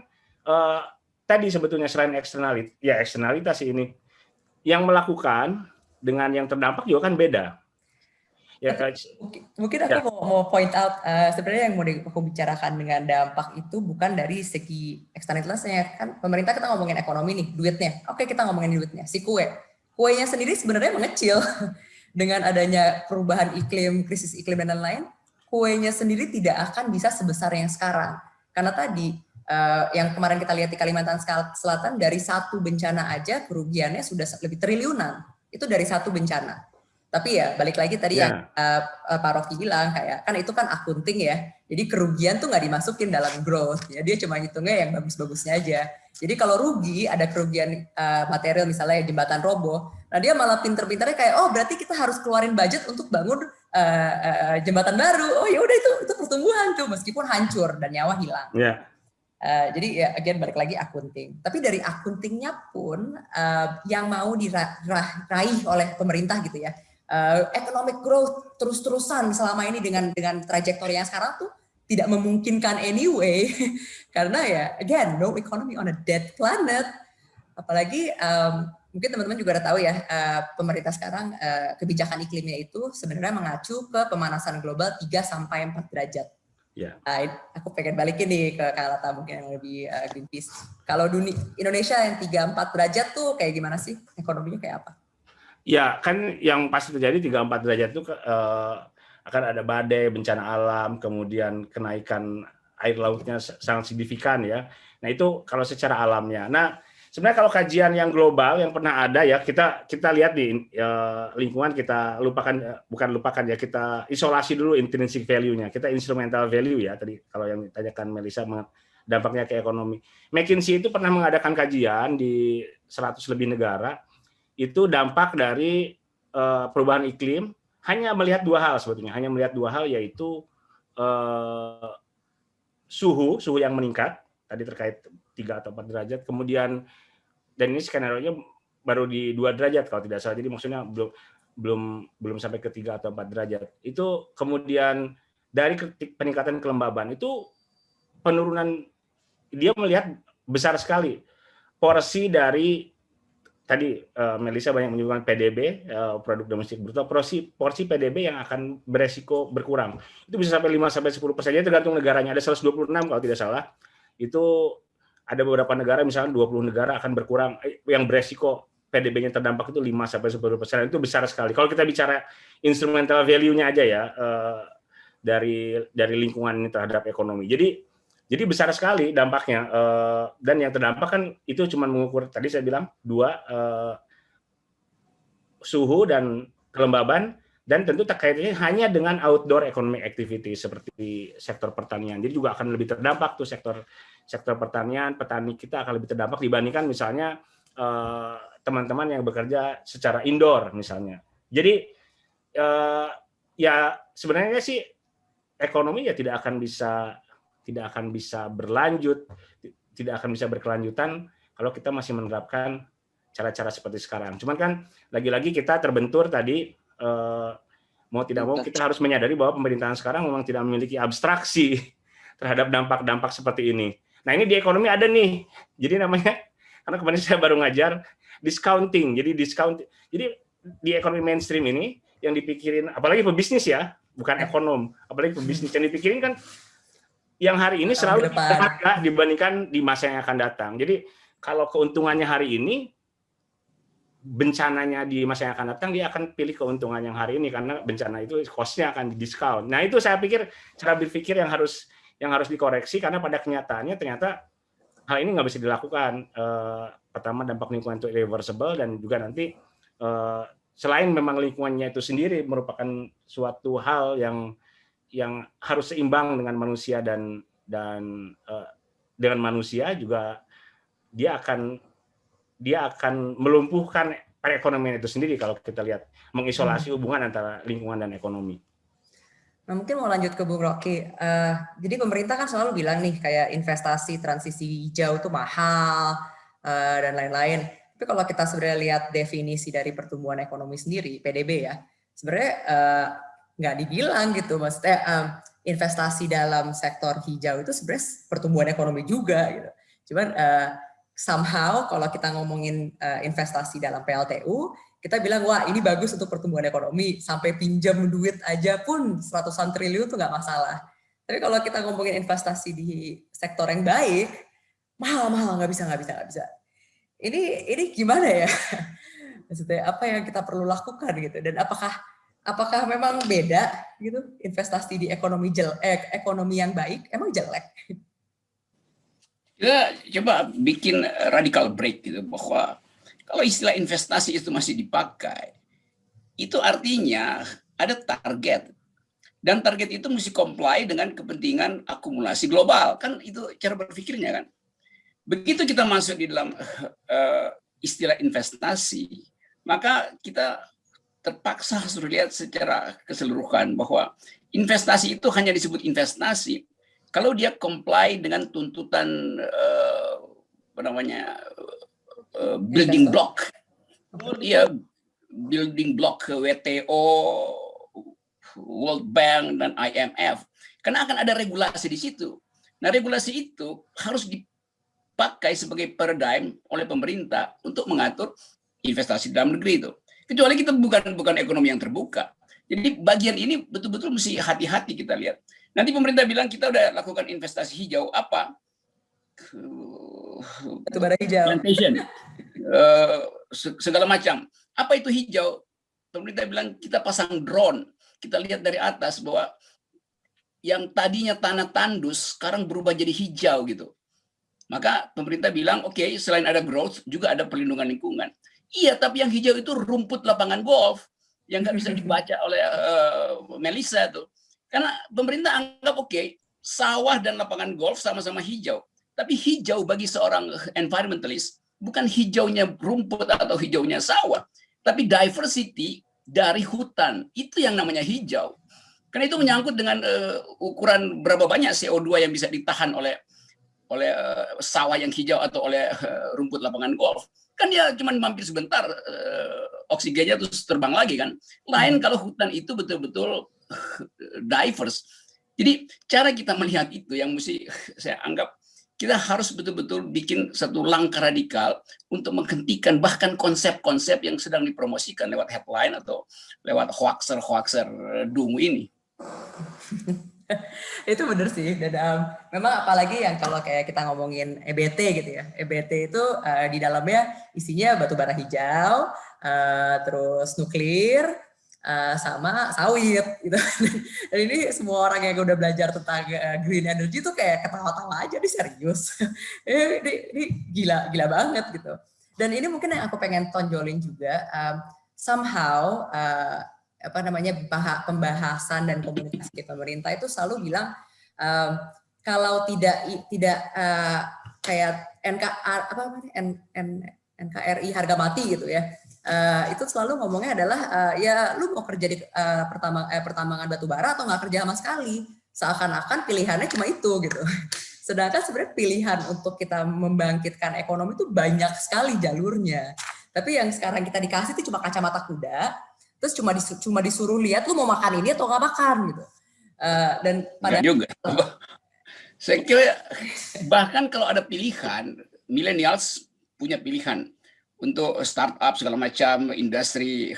tadi sebetulnya selain eksternalitas ini yang melakukan dengan yang terdampak juga kan beda. Ya, mungkin aku mau point out sebenarnya yang mau aku bicarakan dengan dampak itu bukan dari segi eksternalitasnya. Kan pemerintah kita ngomongin ekonomi nih, duitnya. Oke, kita ngomongin duitnya. Si kuenya sendiri sebenarnya mengecil dengan adanya perubahan iklim, krisis iklim dan lain-lain. Kuenya sendiri tidak akan bisa sebesar yang sekarang. Karena tadi yang kemarin kita lihat di Kalimantan Selatan, dari satu bencana aja kerugiannya sudah lebih triliunan. Itu dari satu bencana. Tapi ya balik lagi tadi yang Pak Rocky bilang, kayak kan itu kan akunting ya. Jadi kerugian tuh nggak dimasukin dalam growth. Ya, dia cuma hitungnya yang bagus-bagusnya aja. Jadi kalau rugi, ada kerugian material misalnya jembatan roboh, nah dia malah pinter-pinternya kayak, oh berarti kita harus keluarin budget untuk bangun jembatan baru. Oh ya udah itu pertumbuhan tuh, meskipun hancur dan nyawa hilang. Yeah. Jadi ya again balik lagi akunting. Tapi dari akuntingnya pun yang mau diraih oleh pemerintah gitu ya, economic growth terus-terusan selama ini dengan trajektori yang sekarang tuh tidak memungkinkan anyway. Karena ya again no economy on a dead planet. Apalagi mungkin teman-teman juga udah tahu ya, pemerintah sekarang kebijakan iklimnya itu sebenarnya mengacu ke pemanasan global 3-4 derajat. Yeah. Aku pengen balikin nih ke Kak Lata mungkin yang lebih Greenpeace. Kalau Indonesia yang 3-4 derajat tuh kayak gimana sih? Ekonominya kayak apa? Ya, kan yang pasti terjadi 3-4 derajat itu akan ada badai, bencana alam, kemudian kenaikan air lautnya sangat signifikan ya. Nah, itu kalau secara alamnya. Nah, sebenarnya kalau kajian yang global yang pernah ada ya, kita lihat di lingkungan, kita bukan lupakan ya, kita isolasi dulu intrinsic value-nya. Kita instrumental value ya, tadi kalau yang ditanyakan Melissa dampaknya ke ekonomi. McKinsey itu pernah mengadakan kajian di 100 lebih negara, itu dampak dari perubahan iklim hanya melihat dua hal sebetulnya, yaitu suhu yang meningkat tadi terkait 3 atau 4 derajat, kemudian dan ini skenario-nya baru di 2 derajat kalau tidak salah, jadi maksudnya belum sampai ke 3 atau 4 derajat. Itu kemudian dari peningkatan kelembaban itu penurunan, dia melihat besar sekali porsi dari tadi Melissa banyak menyebutkan PDB, produk domestik bruto, porsi PDB yang akan beresiko berkurang. Itu bisa sampai 5-10%, jadi tergantung negaranya. Ada 126 kalau tidak salah. Itu ada beberapa negara, misalnya 20 negara akan berkurang, yang beresiko PDB-nya terdampak itu 5-10%. Itu besar sekali. Kalau kita bicara instrumental value-nya aja ya, dari lingkungan ini terhadap ekonomi. Jadi besar sekali dampaknya, dan yang terdampak kan itu cuma mengukur, tadi saya bilang 2, suhu dan kelembaban, dan tentu terkaitnya hanya dengan outdoor economic activity seperti sektor pertanian. Jadi juga akan lebih terdampak tuh sektor pertanian, petani kita akan lebih terdampak dibandingkan misalnya teman-teman yang bekerja secara indoor misalnya. Jadi ya sebenarnya sih ekonomi ya tidak akan bisa berlanjut, tidak akan bisa berkelanjutan kalau kita masih menerapkan cara-cara seperti sekarang. Cuman kan lagi-lagi kita terbentur tadi, mau tidak mau kita harus menyadari bahwa pemerintahan sekarang memang tidak memiliki abstraksi terhadap dampak-dampak seperti ini. Nah ini di ekonomi ada nih, jadi namanya, karena kemarin saya baru ngajar discounting. Jadi di ekonomi mainstream ini yang dipikirin, apalagi pebisnis ya, bukan ekonom, apalagi pebisnis yang dipikirin kan yang hari ini selalu berharga dibandingkan di masa yang akan datang. Jadi kalau keuntungannya hari ini, bencananya di masa yang akan datang, dia akan pilih keuntungan yang hari ini karena bencana itu cost-nya akan di-discount. Nah itu saya pikir cara berpikir yang harus dikoreksi, karena pada kenyataannya ternyata hal ini nggak bisa dilakukan. Pertama dampak lingkungan itu irreversible, dan juga nanti selain memang lingkungannya itu sendiri merupakan suatu hal yang harus seimbang dengan manusia, dan dengan manusia juga dia akan melumpuhkan perekonomian itu sendiri kalau kita lihat mengisolasi hubungan antara lingkungan dan ekonomi. Nah, mungkin mau lanjut ke Bung Rocky. Jadi pemerintah kan selalu bilang nih kayak investasi transisi hijau itu mahal dan lain-lain. Tapi kalau kita sebenarnya lihat definisi dari pertumbuhan ekonomi sendiri, PDB ya, sebenarnya nggak dibilang gitu. Maksudnya investasi dalam sektor hijau itu sebenarnya pertumbuhan ekonomi juga gitu. Cuman somehow kalau kita ngomongin investasi dalam PLTU, kita bilang, wah ini bagus untuk pertumbuhan ekonomi, sampai pinjam duit aja pun ratusan triliun tuh nggak masalah. Tapi kalau kita ngomongin investasi di sektor yang baik, mahal, nggak bisa. Ini gimana ya? Maksudnya apa yang kita perlu lakukan gitu? Dan apakah memang beda gitu investasi di ekonomi yang baik emang jelek? Kita coba bikin radical break gitu, bahwa kalau istilah investasi itu masih dipakai, itu artinya ada target. Dan target itu mesti comply dengan kepentingan akumulasi global. Kan itu cara berpikirnya kan. Begitu kita masuk di dalam istilah investasi, maka kita terpaksa harus lihat secara keseluruhan bahwa investasi itu hanya disebut investasi kalau dia comply dengan tuntutan building block. Dia building block ke WTO, World Bank, dan IMF. Karena akan ada regulasi di situ. Nah, regulasi itu harus dipakai sebagai paradigm oleh pemerintah untuk mengatur investasi dalam negeri itu. Kecuali kita bukan ekonomi yang terbuka. Jadi bagian ini betul-betul mesti hati-hati kita lihat. Nanti pemerintah bilang kita udah lakukan investasi hijau, apa? Batubara hijau. Plantation. Segala macam. Apa itu hijau? Pemerintah bilang kita pasang drone. Kita lihat dari atas bahwa yang tadinya tanah tandus sekarang berubah jadi hijau gitu. Maka pemerintah bilang, oke, selain ada growth, juga ada perlindungan lingkungan. Iya, tapi yang hijau itu rumput lapangan golf yang nggak bisa dibaca oleh Melissa tuh. Karena pemerintah anggap oke, sawah dan lapangan golf sama-sama hijau. Tapi hijau bagi seorang environmentalist bukan hijaunya rumput atau hijaunya sawah, tapi diversity dari hutan. Itu yang namanya hijau. Karena itu menyangkut dengan ukuran berapa banyak CO2 yang bisa ditahan oleh sawah yang hijau atau oleh rumput lapangan golf. Kan dia cuma mampir sebentar, oksigennya terus terbang lagi kan. Lain kalau hutan itu betul-betul diverse. Jadi cara kita melihat itu yang mesti saya anggap kita harus betul-betul bikin satu langkah radikal untuk menghentikan bahkan konsep-konsep yang sedang dipromosikan lewat headline atau lewat hoaxer dungu ini. Itu benar sih, dan memang apalagi yang kalau kayak kita ngomongin EBT gitu ya, EBT itu di dalamnya isinya batu bara hijau, terus nuklir, sama sawit gitu. Dan ini semua orang yang udah belajar tentang green energy tuh kayak ketawa-tawa aja, nih serius. ini gila banget gitu. Dan ini mungkin yang aku pengen tonjolin juga, somehow pembahasan dan komunikasi pemerintah itu selalu bilang kalau tidak kayak NKRI harga mati gitu ya, itu selalu ngomongnya adalah ya lu mau kerja di pertambangan batu bara atau nggak kerja sama sekali, seakan-akan pilihannya cuma itu gitu. Sedangkan sebenarnya pilihan untuk kita membangkitkan ekonomi itu banyak sekali jalurnya, tapi yang sekarang kita dikasih itu cuma kacamata kuda, terus cuma disuruh lihat lu mau makan ini atau nggak makan gitu. Dan pada juga. Saya kira bahkan kalau ada pilihan, millennials punya pilihan untuk startup segala macam, industri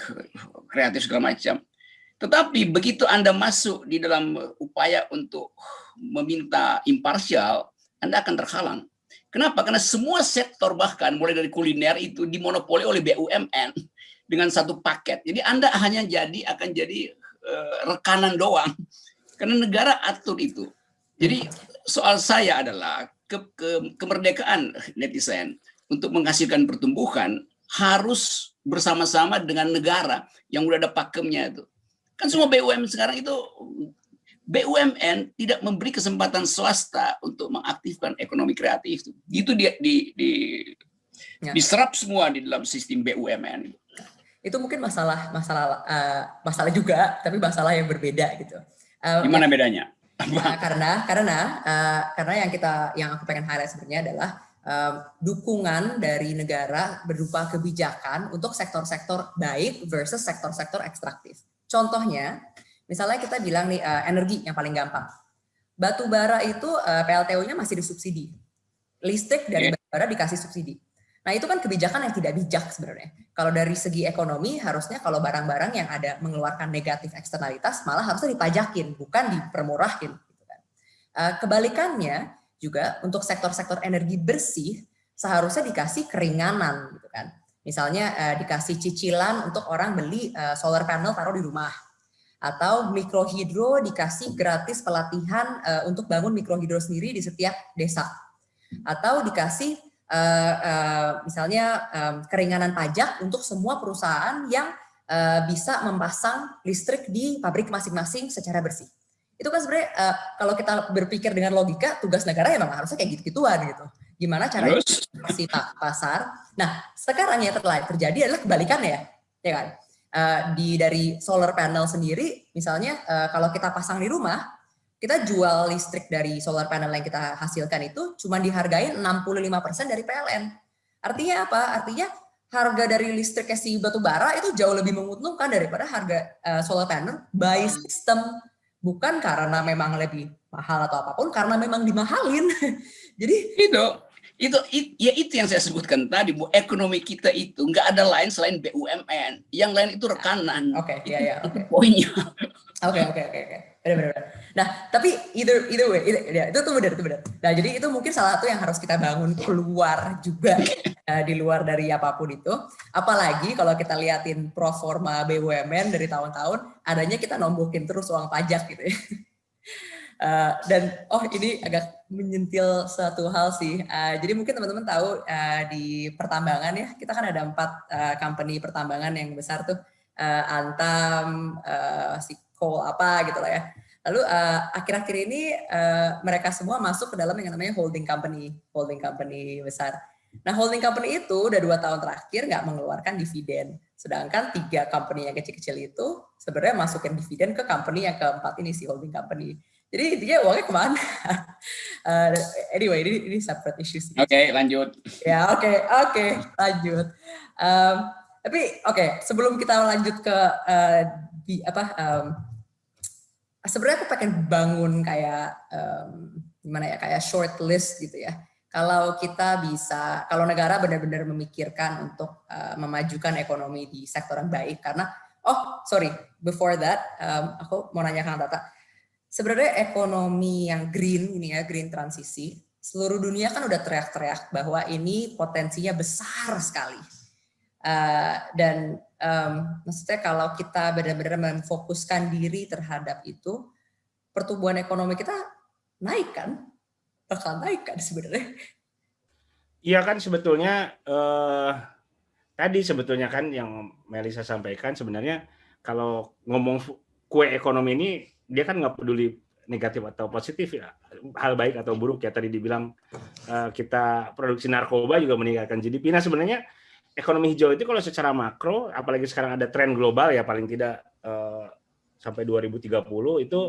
kreatif segala macam. Tetapi begitu Anda masuk di dalam upaya untuk meminta imparsial, Anda akan terhalang. Kenapa? Karena semua sektor bahkan mulai dari kuliner itu dimonopoli oleh BUMN dengan satu paket. Jadi Anda hanya akan jadi rekanan doang. Karena negara atur itu. Jadi soal saya adalah kemerdekaan netizen untuk menghasilkan pertumbuhan harus bersama-sama dengan negara yang udah ada pakemnya itu. Kan semua BUMN sekarang itu, BUMN tidak memberi kesempatan swasta untuk mengaktifkan ekonomi kreatif. Itu diserap semua di dalam sistem BUMN. Itu mungkin masalah juga, tapi masalah yang berbeda gitu. Gimana bedanya? Karena yang aku pengen highlight sebenarnya adalah dukungan dari negara berupa kebijakan untuk sektor-sektor baik versus sektor-sektor ekstraktif. Contohnya, misalnya kita bilang nih energi yang paling gampang. Batu bara itu PLTU-nya masih disubsidi. Listrik dari batu bara dikasih subsidi. Nah, itu kan kebijakan yang tidak bijak sebenarnya. Kalau dari segi ekonomi, harusnya kalau barang-barang yang ada mengeluarkan negatif eksternalitas, malah harusnya dipajakin, bukan dipermurahin. Gitu kan. Kebalikannya, juga untuk sektor-sektor energi bersih, seharusnya dikasih keringanan. Gitu kan. Misalnya dikasih cicilan untuk orang beli solar panel taruh di rumah. Atau mikrohidro dikasih gratis pelatihan untuk bangun mikrohidro sendiri di setiap desa. Atau dikasih misalnya keringanan pajak untuk semua perusahaan yang bisa memasang listrik di pabrik masing-masing secara bersih. Itu kan sebenarnya kalau kita berpikir dengan logika, tugas negara emang harusnya kayak gitu-gituan gitu. Gimana caranya si pasar? Nah, sekarang yang terjadi adalah kebalikannya, ya kan? Dari solar panel sendiri, misalnya kalau kita pasang di rumah, kita jual listrik dari solar panel yang kita hasilkan itu cuma dihargain 65% dari PLN. Artinya apa? Artinya harga dari listriknya si batu bara itu jauh lebih menguntungkan daripada harga solar panel by system. Bukan karena memang lebih mahal atau apapun, karena memang dimahalin. Jadi itu yang saya sebutkan tadi, Bu. Ekonomi kita itu nggak ada lain selain BUMN. Yang lain itu rekanan. Oke. Itu poinnya. Oke. Benar. Nah, tapi either way, itu benar. Nah, jadi itu mungkin salah satu yang harus kita bangun keluar juga di luar dari apapun itu. Apalagi kalau kita liatin pro forma BUMN dari tahun-tahun, adanya kita nombokin terus uang pajak gitu ya. Dan ini agak menyentil satu hal sih. Jadi mungkin teman-teman tahu di pertambangan ya, kita kan ada 4 company pertambangan yang besar tuh, Antam, si Coal apa gitu lah ya. Lalu akhir-akhir ini mereka semua masuk ke dalam yang namanya holding company besar. Nah, holding company itu udah 2 tahun terakhir nggak mengeluarkan dividen. Sedangkan 3 company yang kecil-kecil itu sebenarnya masukin dividen ke company yang keempat ini, si holding company. Jadi intinya uangnya kemana? Anyway, ini separate issues. Oke, lanjut. Ya, oke, lanjut. Tapi sebelum kita lanjut ke sebenarnya aku pengen bangun kayak kayak short list gitu ya. Kalau kita bisa, kalau negara benar-benar memikirkan untuk memajukan ekonomi di sektor yang baik, karena before that aku mau nanya Kang Tata. Sebenarnya ekonomi yang green ini ya, green transisi, seluruh dunia kan udah teriak-teriak bahwa ini potensinya besar sekali. Dan maksudnya kalau kita benar-benar memfokuskan diri terhadap itu, pertumbuhan ekonomi kita naik kan? Bakal naik kan sebenarnya? Iya kan sebetulnya tadi sebetulnya kan yang Melissa sampaikan sebenarnya kalau ngomong kue ekonomi ini dia kan nggak peduli negatif atau positif ya, hal baik atau buruk ya, tadi dibilang kita produksi narkoba juga meningkatkan GDP. Nah sebenarnya ekonomi hijau itu kalau secara makro, apalagi sekarang ada tren global ya, paling tidak sampai 2030 itu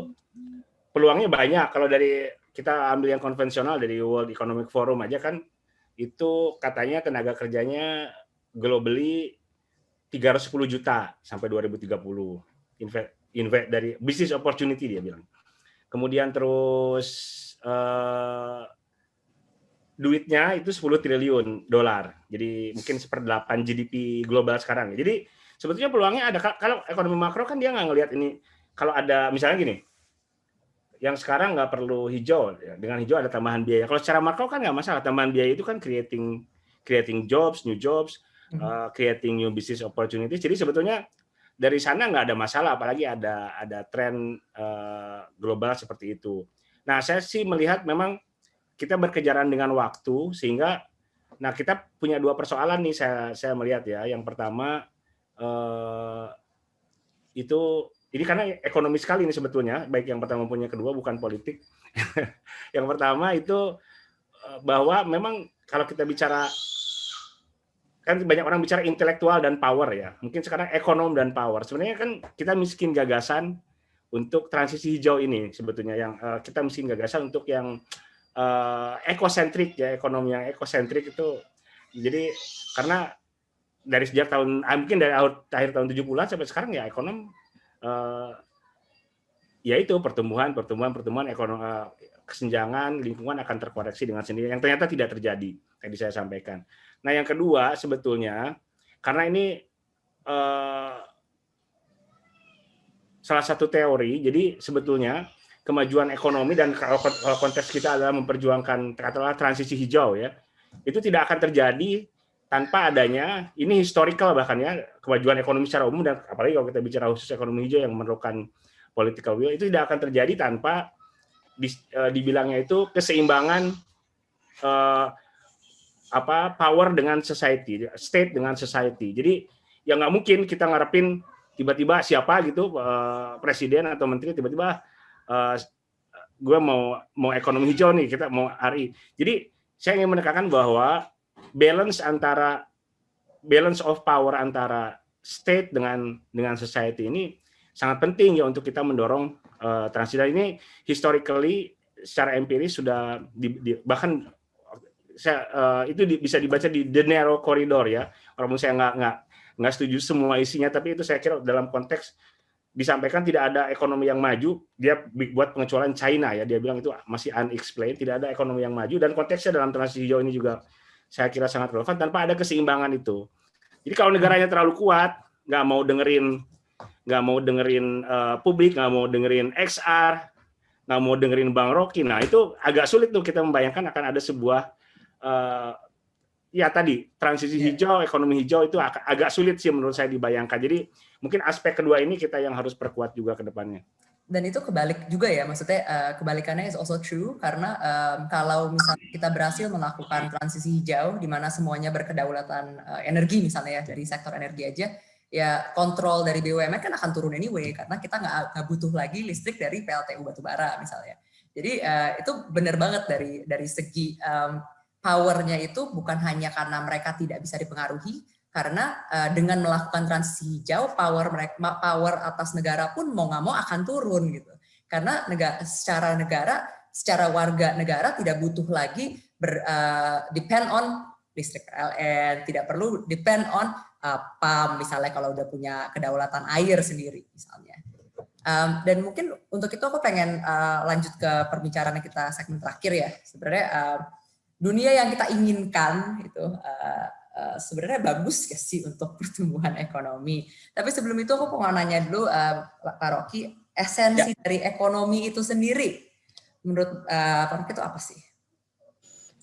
peluangnya banyak. Kalau dari kita ambil yang konvensional dari World Economic Forum aja kan, itu katanya tenaga kerjanya globally 310 juta sampai 2030. Invest dari business opportunity dia bilang. Kemudian terus duitnya itu 10 triliun dolar. Jadi mungkin 1/8 GDP global sekarang. Jadi sebetulnya peluangnya ada. Kalau ekonomi makro kan dia nggak ngelihat ini. Kalau ada misalnya gini, yang sekarang nggak perlu hijau. Ya, dengan hijau ada tambahan biaya. Kalau secara makro kan nggak masalah. Tambahan biaya itu kan creating jobs, new jobs, creating new business opportunities. Jadi sebetulnya dari sana nggak ada masalah, apalagi ada tren global seperti itu. Nah, saya sih melihat memang kita berkejaran dengan waktu, sehingga kita punya 2 persoalan nih saya melihat ya. Yang pertama ini karena ekonomi sekali ini sebetulnya, baik yang pertama maupun yang kedua, bukan politik. Yang pertama itu bahwa memang kalau kita bicara, kan banyak orang bicara intelektual dan power ya. Mungkin sekarang ekonom dan power. Sebenarnya kan kita miskin gagasan untuk transisi hijau ini sebetulnya yang kita mesti gagasan untuk yang ekosentrik ya, ekonomi yang ekosentrik itu. Jadi karena dari sejak mungkin dari akhir tahun 70-an sampai sekarang ya ekonom yaitu pertumbuhan ekonomi, kesenjangan lingkungan akan terkoreksi dengan sendiri yang ternyata tidak terjadi tadi saya sampaikan. Nah yang kedua sebetulnya karena ini salah satu teori, jadi sebetulnya kemajuan ekonomi dan kalau konteks kita adalah memperjuangkan katakanlah transisi hijau ya, itu tidak akan terjadi tanpa adanya ini historical bahkan ya kemajuan ekonomi secara umum dan apalagi kalau kita bicara khusus ekonomi hijau yang memerlukan political will itu tidak akan terjadi tanpa dibilangnya itu keseimbangan power dengan society, state dengan society. Jadi ya nggak mungkin kita ngarepin tiba-tiba siapa gitu presiden atau menteri tiba-tiba gue mau ekonomi hijau nih kita mau RI. Jadi saya ingin menekankan bahwa balance of power antara state dengan society ini sangat penting ya untuk kita mendorong transisi. Dan ini historically secara empiris sudah bahkan itu bisa dibaca di The Narrow Corridor ya. Walaupun saya nggak setuju semua isinya, tapi itu saya kira dalam konteks disampaikan tidak ada ekonomi yang maju, dia buat pengecualian China ya, dia bilang itu masih unexplained, tidak ada ekonomi yang maju dan konteksnya dalam transisi hijau ini juga saya kira sangat relevan tanpa ada keseimbangan itu. Jadi kalau negaranya terlalu kuat, nggak mau dengerin publik, nggak mau dengerin XR, nggak mau dengerin Bang Rocky, nah itu agak sulit tuh kita membayangkan akan ada sebuah ya tadi transisi hijau, ekonomi hijau itu agak sulit sih menurut saya dibayangkan. Jadi mungkin aspek kedua ini kita yang harus perkuat juga ke depannya. Dan itu kebalik juga ya, maksudnya kebalikannya is also true karena kalau misalnya kita berhasil melakukan transisi hijau di mana semuanya berkedaulatan energi misalnya ya dari sektor energi aja, ya kontrol dari BUMN kan akan turun anyway karena kita nggak butuh lagi listrik dari PLTU batubara misalnya. Jadi itu benar banget dari segi powernya itu bukan hanya karena mereka tidak bisa dipengaruhi, karena dengan melakukan transisi hijau, power atas negara pun mau nggak mau akan turun gitu. Karena secara warga negara tidak butuh lagi depend on listrik PLN, tidak perlu depend on PAM misalnya kalau udah punya kedaulatan air sendiri misalnya. Dan mungkin untuk itu aku pengen lanjut ke perbincangan kita segmen terakhir ya. Sebenarnya dunia yang kita inginkan itu sebenarnya bagus ya sih untuk pertumbuhan ekonomi. Tapi sebelum itu aku mau nanya dulu Pak Rocky, esensi dari ekonomi itu sendiri menurut Pak Rocky itu apa sih?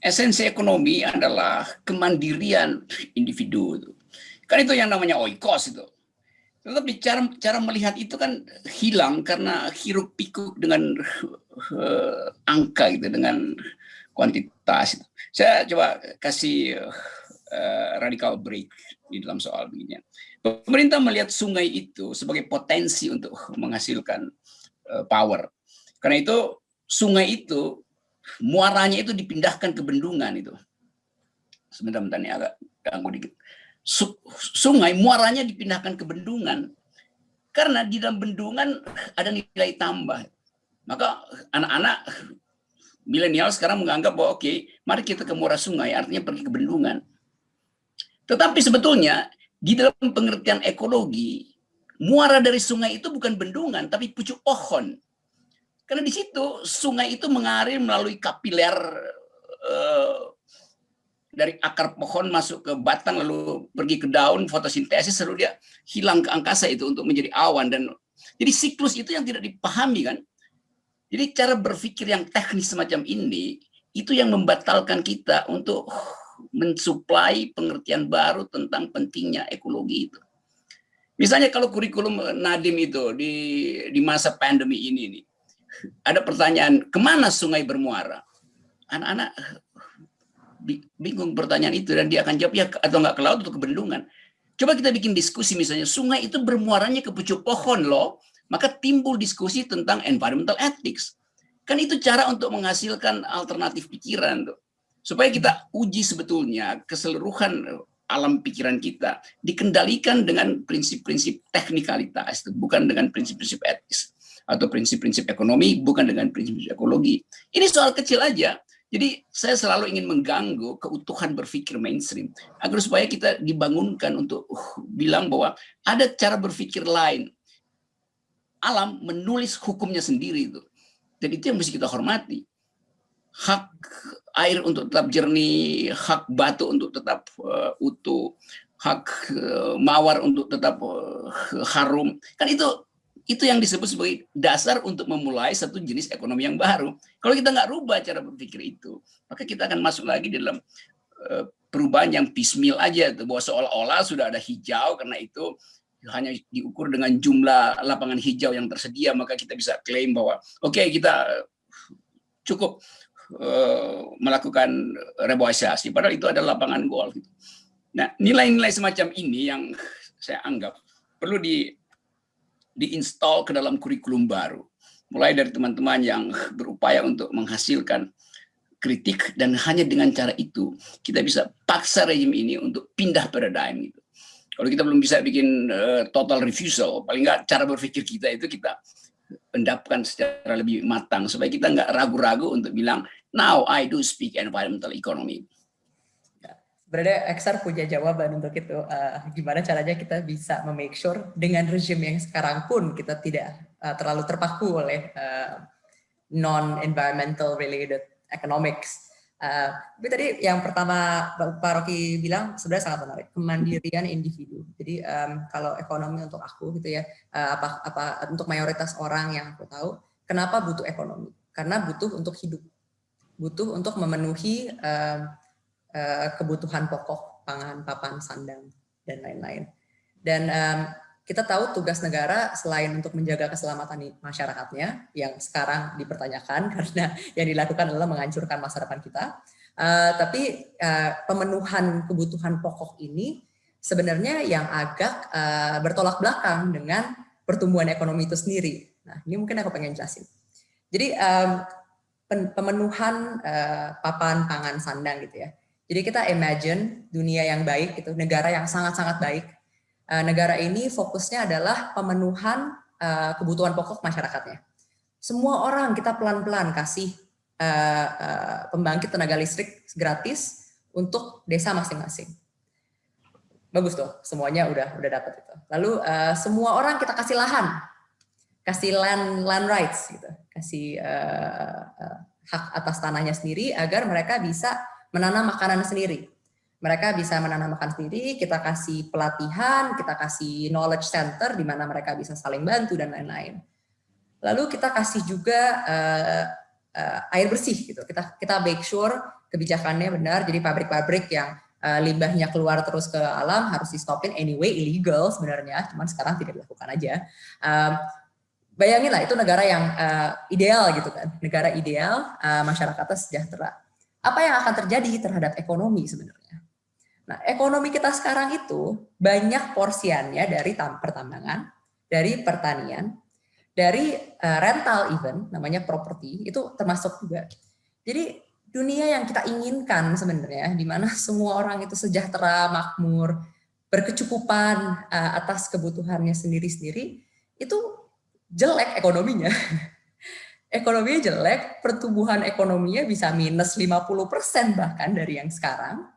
Esensi ekonomi adalah kemandirian individu. Kan itu yang namanya oikos itu. Tetapi cara melihat itu kan hilang karena hiruk pikuk dengan angka gitu, dengan kuantitas. Saya coba kasih radical break di dalam soal begini. Pemerintah melihat sungai itu sebagai potensi untuk menghasilkan power. Karena itu sungai itu muaranya itu dipindahkan ke bendungan itu. Sebentar ini agak ganggu dikit. Sungai muaranya dipindahkan ke bendungan karena di dalam bendungan ada nilai tambah. Maka anak-anak milenial sekarang menganggap bahwa oke, mari kita ke muara sungai, artinya pergi ke bendungan. Tetapi sebetulnya di dalam pengertian ekologi, muara dari sungai itu bukan bendungan, tapi pucuk pohon. Karena di situ sungai itu mengalir melalui kapiler dari akar pohon masuk ke batang, lalu pergi ke daun, fotosintesis, lalu dia hilang ke angkasa itu untuk menjadi awan. Dan jadi siklus itu yang tidak dipahami kan. Jadi cara berpikir yang teknis semacam ini, itu yang membatalkan kita untuk mensuplai pengertian baru tentang pentingnya ekologi itu. Misalnya kalau kurikulum Nadiem itu di masa pandemi ini nih, ada pertanyaan, kemana sungai bermuara? Anak-anak bingung pertanyaan itu dan dia akan jawab ya atau nggak ke laut atau ke bendungan. Coba kita bikin diskusi misalnya, sungai itu bermuaranya ke pucuk pohon loh. Maka timbul diskusi tentang environmental ethics. Kan itu cara untuk menghasilkan alternatif pikiran tuh. Supaya kita uji sebetulnya keseluruhan alam pikiran kita dikendalikan dengan prinsip-prinsip teknikalitas, bukan dengan prinsip-prinsip etis. atau prinsip-prinsip ekonomi bukan dengan prinsip ekologi. Ini soal kecil aja. Jadi saya selalu ingin mengganggu keutuhan berpikir mainstream agar supaya kita dibangunkan untuk bilang bahwa ada cara berpikir lain. Alam menulis hukumnya sendiri itu. Dan itu yang mesti kita hormati. Hak air untuk tetap jernih, hak batu untuk tetap utuh, hak mawar untuk tetap harum. Kan itu yang disebut sebagai dasar untuk memulai satu jenis ekonomi yang baru. Kalau kita nggak rubah cara berpikir itu, maka kita akan masuk lagi di dalam perubahan yang piecemeal aja, bahwa seolah-olah sudah ada hijau, karena itu hanya diukur dengan jumlah lapangan hijau yang tersedia, maka kita bisa klaim bahwa oke, kita cukup melakukan reboisasi, padahal itu ada lapangan golf. Nah, nilai-nilai semacam ini yang saya anggap perlu diinstal ke dalam kurikulum baru. Mulai dari teman-teman yang berupaya untuk menghasilkan kritik, dan hanya dengan cara itu kita bisa paksa rejim ini untuk pindah paradigm gitu. Kalau kita belum bisa bikin total refusal, paling nggak cara berpikir kita itu kita endapkan secara lebih matang supaya kita nggak ragu-ragu untuk bilang now I do speak environmental economy. Sebenarnya XR punya jawaban untuk itu. Gimana caranya kita bisa make sure dengan regime yang sekarang pun kita tidak terlalu terpaku oleh non-environmental related economics. Tapi tadi yang pertama Pak Rocky bilang sebenarnya sangat menarik, kemandirian individu. Jadi kalau ekonomi untuk aku gitu ya, untuk mayoritas orang yang aku tahu, kenapa butuh ekonomi? Karena butuh untuk hidup, butuh untuk memenuhi kebutuhan pokok, pangan, papan, sandang, dan lain-lain. Dan kita tahu tugas negara selain untuk menjaga keselamatan masyarakatnya, yang sekarang dipertanyakan karena yang dilakukan adalah menghancurkan masa depan kita, tapi pemenuhan kebutuhan pokok ini sebenarnya yang agak bertolak belakang dengan pertumbuhan ekonomi itu sendiri. Nah, ini mungkin aku pengen jelasin. Jadi pemenuhan papan, pangan, sandang gitu ya. Jadi kita imagine dunia yang baik, gitu, negara yang sangat-sangat baik. Negara ini fokusnya adalah pemenuhan kebutuhan pokok masyarakatnya. Semua orang kita pelan-pelan kasih pembangkit tenaga listrik gratis untuk desa masing-masing. Bagus tuh, semuanya udah dapat itu. Lalu semua orang kita kasih lahan, kasih land rights, gitu, kasih hak atas tanahnya sendiri agar mereka bisa menanam makanan sendiri. Mereka bisa menanam makanan sendiri, kita kasih pelatihan, kita kasih knowledge center di mana mereka bisa saling bantu dan lain-lain. Lalu kita kasih juga air bersih gitu. Kita make sure kebijakannya benar. Jadi pabrik-pabrik yang limbahnya keluar terus ke alam harus di stopin, anyway illegal sebenarnya, cuman sekarang tidak dilakukan aja. Bayangin lah, itu negara yang ideal gitu kan, negara ideal, masyarakatnya sejahtera. Apa yang akan terjadi terhadap ekonomi sebenarnya? Nah, ekonomi kita sekarang itu banyak porsiannya dari pertambangan, dari pertanian, dari rental even, namanya properti, itu termasuk juga. Jadi dunia yang kita inginkan sebenarnya, di mana semua orang itu sejahtera, makmur, berkecukupan atas kebutuhannya sendiri-sendiri, itu jelek ekonominya. Ekonominya jelek, pertumbuhan ekonominya bisa minus 50% bahkan dari yang sekarang.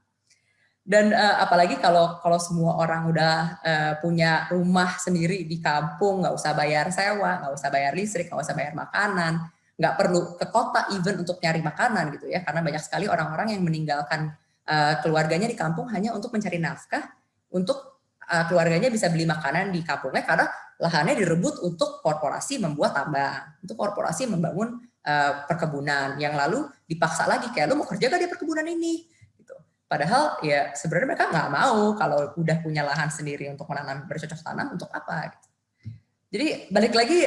Dan apalagi kalau semua orang udah punya rumah sendiri di kampung, nggak usah bayar sewa, nggak usah bayar listrik, nggak usah bayar makanan, nggak perlu ke kota even untuk nyari makanan gitu ya, karena banyak sekali orang-orang yang meninggalkan keluarganya di kampung hanya untuk mencari nafkah, untuk keluarganya bisa beli makanan di kampungnya karena lahannya direbut untuk korporasi membuat tambang, untuk korporasi membangun perkebunan, yang lalu dipaksa lagi kayak lu mau kerja gak di perkebunan ini, gitu. Padahal ya sebenarnya mereka nggak mau kalau udah punya lahan sendiri untuk menanam, bercocok tanam untuk apa? Gitu. Jadi balik lagi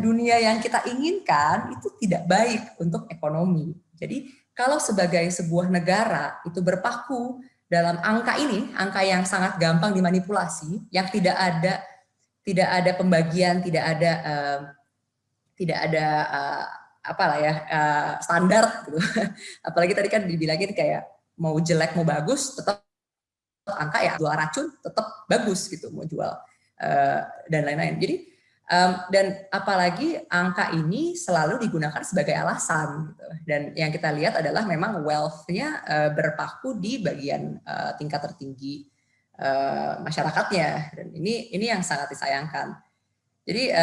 dunia yang kita inginkan itu tidak baik untuk ekonomi. Jadi kalau sebagai sebuah negara itu berpaku dalam angka ini, angka yang sangat gampang dimanipulasi, yang tidak ada pembagian, tidak ada apalah ya standar gitu. Apalagi tadi kan dibilangin kayak mau jelek mau bagus tetap angka ya, jual racun tetap bagus gitu, mau jual dan lain-lain. Jadi Dan apalagi angka ini selalu digunakan sebagai alasan, gitu. Dan yang kita lihat adalah memang wealth-nya berpaku di bagian tingkat tertinggi masyarakatnya, dan ini yang sangat disayangkan. Jadi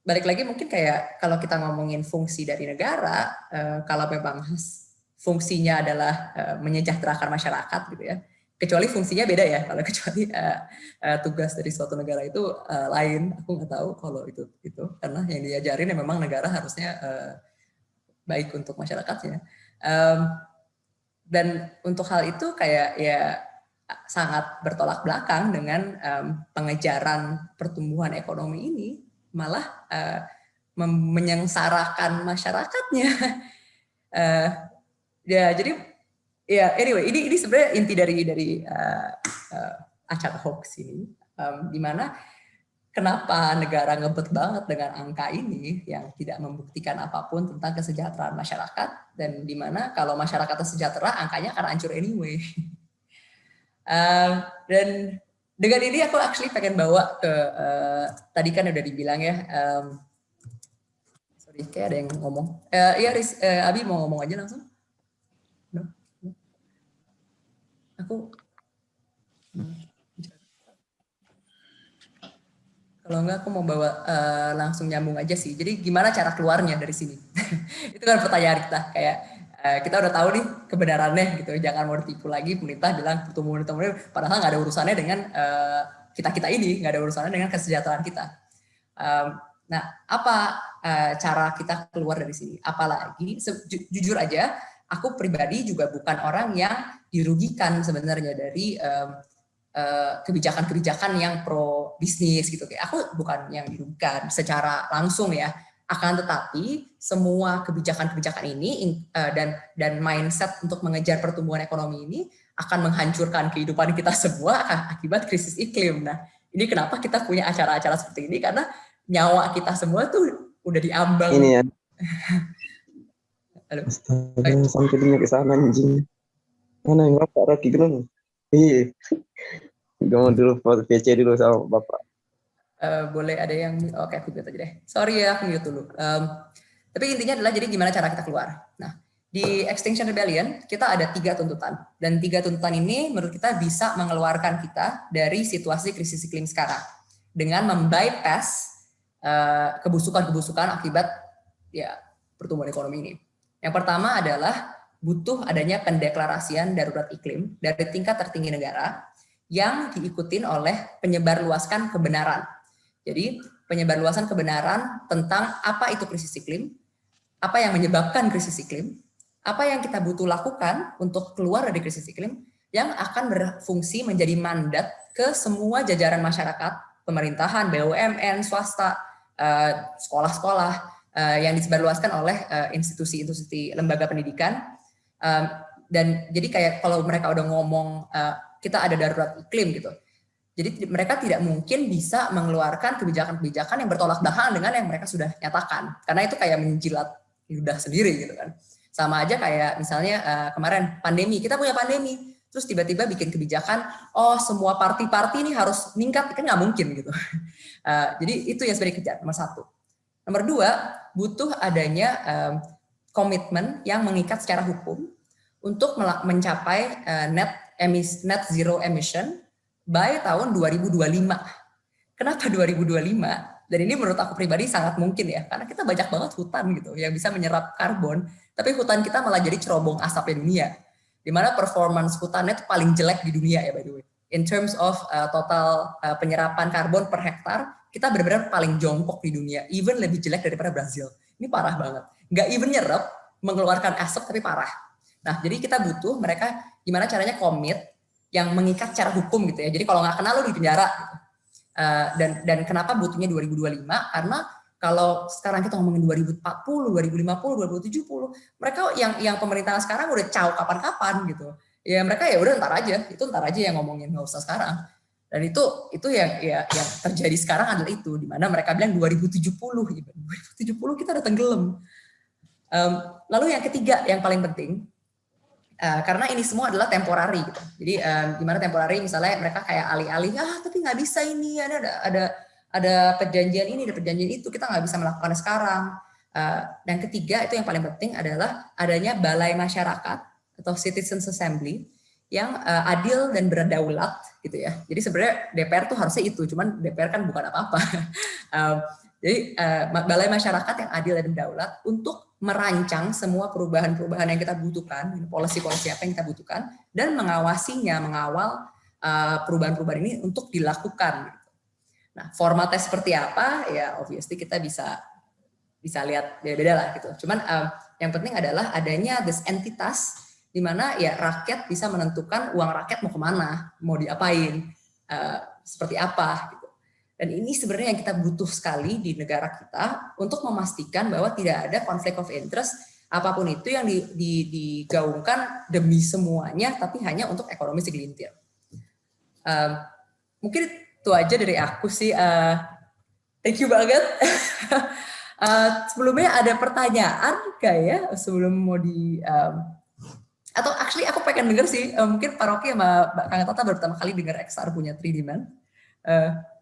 balik lagi mungkin kayak kalau kita ngomongin fungsi dari negara, kalau memang fungsinya adalah menyejahterakan masyarakat gitu ya, kecuali fungsinya beda ya, kalau kecuali tugas dari suatu negara itu lain, aku nggak tahu kalau itu karena yang diajarin memang negara harusnya baik untuk masyarakatnya, dan untuk hal itu kayak ya sangat bertolak belakang dengan pengejaran pertumbuhan ekonomi ini, malah menyengsarakan masyarakatnya. Ya jadi ya, anyway, ini sebenarnya inti dari acara hoax ini, di mana kenapa negara ngebet banget dengan angka ini yang tidak membuktikan apapun tentang kesejahteraan masyarakat, dan di mana kalau masyarakatnya sejahtera, angkanya akan hancur anyway. Dan dengan ini aku actually pengen bawa ke tadi kan udah dibilang ya, sorry kayak ada yang ngomong, iya Abi mau ngomong aja langsung. Aku kalau enggak aku mau bawa langsung nyambung aja sih. Jadi gimana cara keluarnya dari sini? Itu kan pertanyaan kita, kayak kita udah tahu nih kebenarannya gitu. Jangan mau ditipu lagi, pemerintah bilang pertumbuhan padahal nggak ada urusannya dengan kita ini, nggak ada urusannya dengan kesejahteraan kita. Nah, apa cara kita keluar dari sini? Apalagi jujur aja, aku pribadi juga bukan orang yang dirugikan sebenarnya dari kebijakan-kebijakan yang pro bisnis gitu. Aku bukan yang dirugikan secara langsung ya. Akan tetapi semua kebijakan-kebijakan ini dan mindset untuk mengejar pertumbuhan ekonomi ini akan menghancurkan kehidupan kita semua akibat krisis iklim. Nah, ini kenapa kita punya acara-acara seperti ini, karena nyawa kita semua tuh udah diambang. Ini ya. Halo. Sampai dunia ke sana anjing. Mana yang bapak Rocky dulu? Iya. Ngomong dulu PC dulu sama bapak. Boleh ada yang oke, aku mute aja deh. Sorry ya, aku mute dulu. Tapi intinya adalah jadi gimana cara kita keluar. Nah, di Extinction Rebellion kita ada 3 tuntutan, dan 3 tuntutan ini menurut kita bisa mengeluarkan kita dari situasi krisis iklim sekarang dengan membypass kebusukan-kebusukan akibat ya pertumbuhan ekonomi ini. Yang pertama adalah butuh adanya pendeklarasian darurat iklim dari tingkat tertinggi negara yang diikutin oleh penyebarluaskan kebenaran. Jadi penyebarluasan kebenaran tentang apa itu krisis iklim, apa yang menyebabkan krisis iklim, apa yang kita butuh lakukan untuk keluar dari krisis iklim, yang akan berfungsi menjadi mandat ke semua jajaran masyarakat, pemerintahan, BUMN, swasta, sekolah-sekolah yang disebarluaskan oleh institusi-institusi lembaga pendidikan. Dan jadi kayak kalau mereka udah ngomong kita ada darurat iklim gitu, jadi mereka tidak mungkin bisa mengeluarkan kebijakan-kebijakan yang bertolak belakang dengan yang mereka sudah nyatakan, karena itu kayak menjilat ludah sendiri gitu kan. Sama aja kayak misalnya kemarin pandemi, kita punya pandemi, terus tiba-tiba bikin kebijakan, oh semua party-party ini harus meningkat, kan nggak mungkin gitu. Jadi itu yang sebenarnya kejar, nomor 1. Nomor 2, butuh adanya komitmen yang mengikat secara hukum untuk mencapai net zero emission by tahun 2025. Kenapa 2025? Dan ini menurut aku pribadi sangat mungkin ya, karena kita banyak banget hutan gitu yang bisa menyerap karbon, tapi hutan kita malah jadi cerobong asapnya dunia, di mana performance hutannya itu paling jelek di dunia ya by the way. In terms of total penyerapan karbon per hektar, kita benar-benar paling jongkok di dunia, even lebih jelek daripada Brazil. Ini parah banget. Nggak even nyerap, mengeluarkan asap tapi parah. Nah, jadi kita butuh mereka gimana caranya komit yang mengikat secara hukum gitu ya. Jadi kalau nggak kenal lo di penjara. Gitu. Dan kenapa butuhnya 2025? Karena kalau sekarang kita ngomongin 2040, 2050, 2070, mereka yang pemerintahan sekarang udah caw kapan-kapan gitu. Ya mereka ya udah ntar aja yang ngomongin, nggak usah sekarang. Dan itu yang terjadi sekarang adalah itu, di mana mereka bilang 2070 gitu. 2070 kita udah tenggelam. Lalu yang ketiga yang paling penting, karena ini semua adalah temporary gitu. Jadi gimana temporary, misalnya mereka kayak alih-alih tapi nggak bisa ini, ada ada perjanjian ini, ada perjanjian itu, kita nggak bisa melakukannya sekarang. Dan ketiga, itu yang paling penting adalah adanya balai masyarakat atau citizens assembly yang adil dan berdaulat gitu ya. Jadi sebenarnya DPR tuh harusnya itu, cuman DPR kan bukan apa-apa. Jadi balai masyarakat yang adil dan berdaulat untuk merancang semua perubahan-perubahan yang kita butuhkan, policy-policy apa yang kita butuhkan, dan mengawasinya, mengawal perubahan-perubahan ini untuk dilakukan. Nah, formatnya seperti apa? Ya, obviously kita bisa lihat beda-beda lah gitu. Cuman yang penting adalah adanya this entitas di mana ya rakyat bisa menentukan uang rakyat mau kemana, mau diapain, seperti apa gitu. Dan ini sebenarnya yang kita butuh sekali di negara kita untuk memastikan bahwa tidak ada konflik of interest apapun itu yang digaungkan demi semuanya, tapi hanya untuk ekonomi segelintir. Mungkin itu aja dari aku sih. Thank you banget. Sebelumnya ada pertanyaan nggak ya sebelum mau atau actually aku pengen denger sih, mungkin Pak Rocky sama Mbak Kang Tata baru pertama kali dengar XR punya 3D Man.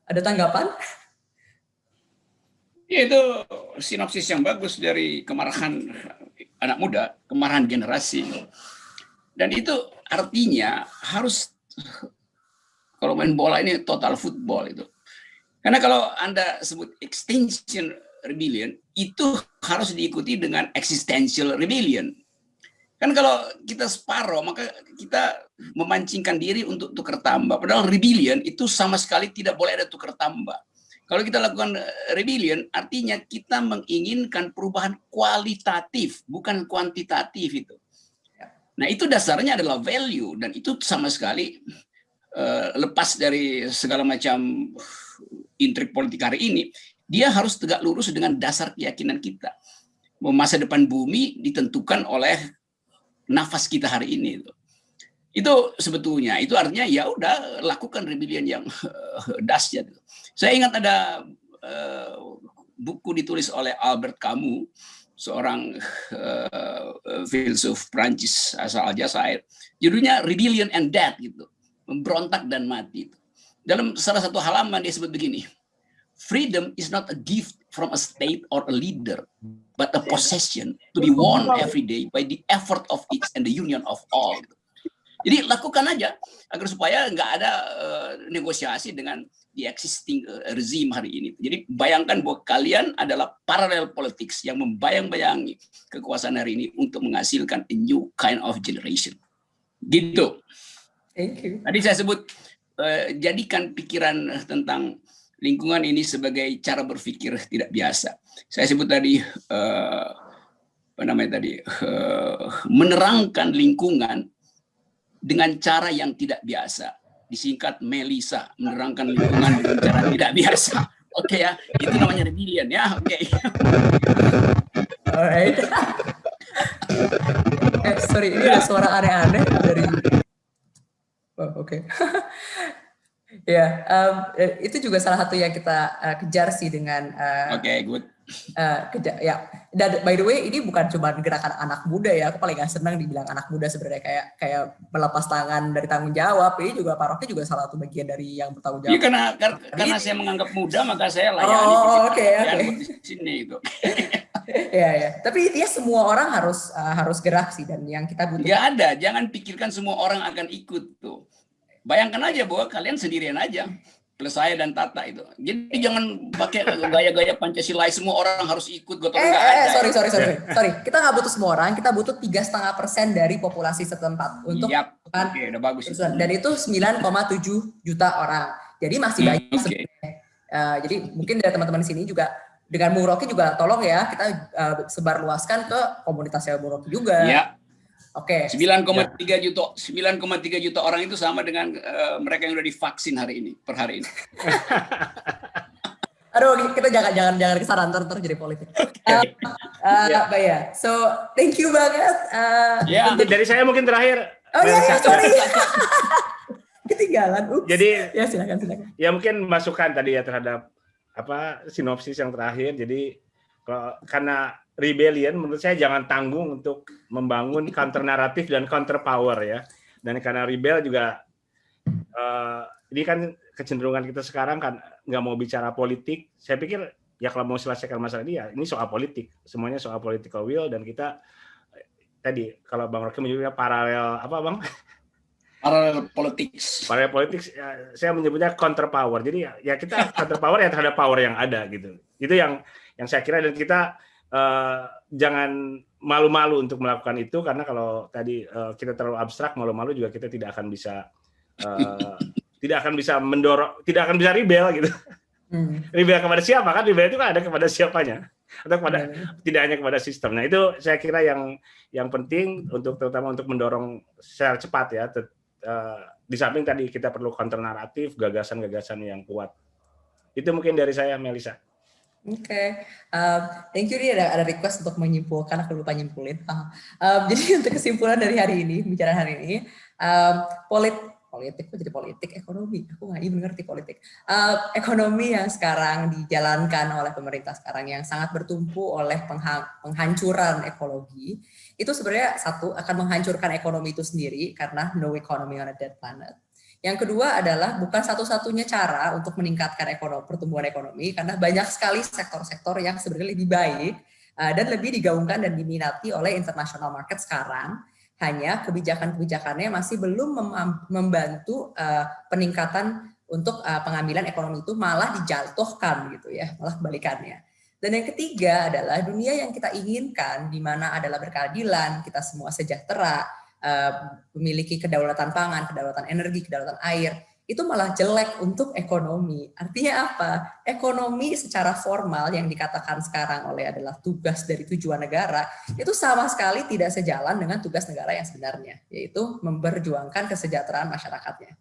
Ada tanggapan? Ya, itu sinopsis yang bagus dari kemarahan anak muda, kemarahan generasi. Dan itu artinya harus, kalau main bola ini total football itu. Karena kalau Anda sebut extinction rebellion, itu harus diikuti dengan existential rebellion. Kan kalau kita separoh, maka kita memancingkan diri untuk tukar tambah. Padahal rebellion itu sama sekali tidak boleh ada tukar tambah. Kalau kita lakukan rebellion, artinya kita menginginkan perubahan kualitatif, bukan kuantitatif itu. Nah, itu dasarnya adalah value, dan itu sama sekali lepas dari segala macam intrik politik hari ini. Dia harus tegak lurus dengan dasar keyakinan kita. Masa depan bumi ditentukan oleh nafas kita hari ini. Itu sebetulnya, itu artinya ya udah lakukan rebellion yang dahsyat. Saya ingat ada buku ditulis oleh Albert Camus, seorang filsuf Prancis asal Aljazair. Judulnya Rebellion and Death gitu, memberontak dan mati. Dalam salah satu halaman dia sebut begini: freedom is not a gift from a state or a leader, but a possession to be won every day by the effort of each and the union of all. Jadi lakukan aja agar supaya nggak ada negosiasi dengan the existing regime hari ini. Jadi bayangkan bahwa kalian adalah parallel politics yang membayang-bayangi kekuasaan hari ini untuk menghasilkan a new kind of generation. Gitu. Thank you. Tadi saya sebut jadikan pikiran tentang lingkungan ini sebagai cara berpikir tidak biasa. Saya sebut tadi menerangkan lingkungan dengan cara yang tidak biasa. Disingkat Melisa, menerangkan lingkungan dengan cara tidak biasa. Oke ya, itu namanya rebellion ya. Oke. Alright. Sorry, ini ada suara aneh-aneh dari. Oh, oke. Ya, itu juga salah satu yang kita kejar sih dengan. Oke, good. Ya, dan by the way ini bukan cuma gerakan anak muda ya, aku paling gak senang dibilang anak muda sebenarnya, kayak melepas tangan dari tanggung jawab. Ini juga Pak Rocky juga salah satu bagian dari yang bertanggung jawab. Iya, karena saya menganggap muda maka saya layani. Oke. Di sini itu. Ya. Tapi intinya semua orang harus gerak sih, dan yang kita butuh. Ya ada, jangan pikirkan semua orang akan ikut tuh. Bayangkan aja bahwa kalian sendirian aja. Plus saya dan Tata itu. Jadi jangan pakai gaya-gaya Pancasilais semua orang harus ikut gotong ada. Sorry. Kita nggak butuh semua orang, kita butuh 3,5% dari populasi setempat untuk Oke, udah bagus. Dan itu 9,7 juta orang. Jadi masih banyak sebenarnya. Jadi mungkin dari teman-teman di sini juga dengan Bung Rocky juga tolong ya kita sebar luaskan ke komunitasnya Bung Rocky juga. Iya. Oke. 9,3 juta orang itu sama dengan mereka yang udah divaksin hari ini per hari ini. Aduh, kita jangan kesana, ntar jadi politik. Ya. So thank you banget. Ya, dari saya mungkin terakhir. Oh iya, sorry. Ketinggalan. Ups. Jadi ya silakan. Ya mungkin masukan tadi ya terhadap sinopsis yang terakhir. Jadi karena rebellion menurut saya jangan tanggung untuk membangun counter naratif dan counter power ya. Dan karena rebel juga ini kan kecenderungan kita sekarang kan nggak mau bicara politik. Saya pikir ya kalau mau selesaikan masalah ini soal politik, semuanya soal political will, dan kita tadi kalau Bang Rocky menyebutnya paralel apa Bang? Paralel politics. Paralel politics, ya, saya menyebutnya counter power. Jadi ya kita counter power ya terhadap power yang ada gitu. Itu yang saya kira, dan kita jangan malu-malu untuk melakukan itu, karena kalau tadi kita terlalu abstrak, malu-malu juga kita tidak akan bisa mendorong, tidak akan bisa rebel gitu. Rebel kepada siapa kan? Rebel itu kan ada kepada siapanya, atau kepada tidak hanya kepada sistem. Nah itu saya kira yang penting untuk terutama untuk mendorong secara cepat ya. Di samping tadi kita perlu counter naratif, gagasan-gagasan yang kuat. Itu mungkin dari saya, Melisa. Oke, thank you. Dia ada request untuk menyimpulkan, aku lupa nyimpulin. Jadi untuk kesimpulan dari hari ini, bicara hari ini, politik, kok jadi politik, ekonomi, aku nggak even ngerti politik. Ekonomi yang sekarang dijalankan oleh pemerintah sekarang yang sangat bertumpu oleh penghancuran ekologi, itu sebenarnya satu, akan menghancurkan ekonomi itu sendiri karena no economy on a dead planet. Yang kedua adalah bukan satu-satunya cara untuk meningkatkan pertumbuhan ekonomi, karena banyak sekali sektor-sektor yang sebenarnya lebih baik dan lebih digaungkan dan diminati oleh international market sekarang. Hanya kebijakan-kebijakannya masih belum membantu peningkatan untuk pengambilan ekonomi itu, malah dijatuhkan gitu ya, malah kebalikannya. Dan yang ketiga adalah dunia yang kita inginkan, di mana adalah berkeadilan, kita semua sejahtera, memiliki kedaulatan pangan, kedaulatan energi, kedaulatan air, itu malah jelek untuk ekonomi. Artinya apa? Ekonomi secara formal yang dikatakan sekarang oleh adalah tugas dari tujuan negara, itu sama sekali tidak sejalan dengan tugas negara yang sebenarnya, yaitu memperjuangkan kesejahteraan masyarakatnya.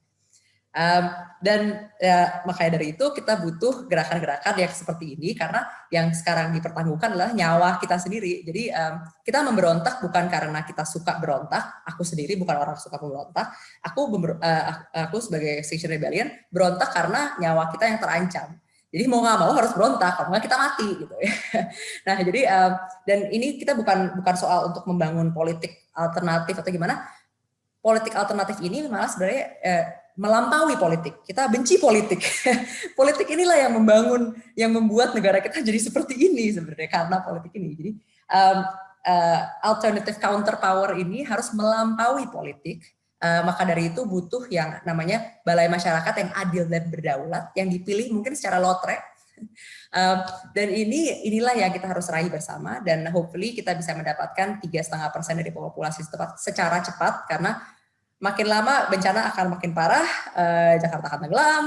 Dan ya, makanya dari itu kita butuh gerakan-gerakan yang seperti ini, karena yang sekarang dipertanggungkan adalah nyawa kita sendiri. Jadi kita memberontak bukan karena kita suka berontak. Aku sendiri bukan orang suka memberontak. Aku sebagai Extinction Rebellion berontak karena nyawa kita yang terancam. Jadi mau nggak mau harus berontak, kalau nggak kita mati gitu ya. Nah jadi dan ini kita bukan soal untuk membangun politik alternatif atau gimana. Politik alternatif ini malah sebenarnya melampaui politik. Kita benci politik. Politik inilah yang membuat negara kita jadi seperti ini sebenarnya, karena politik ini. Jadi alternative counter power ini harus melampaui politik. Maka dari itu butuh yang namanya balai masyarakat yang adil dan berdaulat, yang dipilih mungkin secara lotre. Dan inilah yang kita harus raih bersama, dan hopefully kita bisa mendapatkan 3,5% dari populasi secara cepat, karena makin lama bencana akan makin parah, Jakarta akan tenggelam,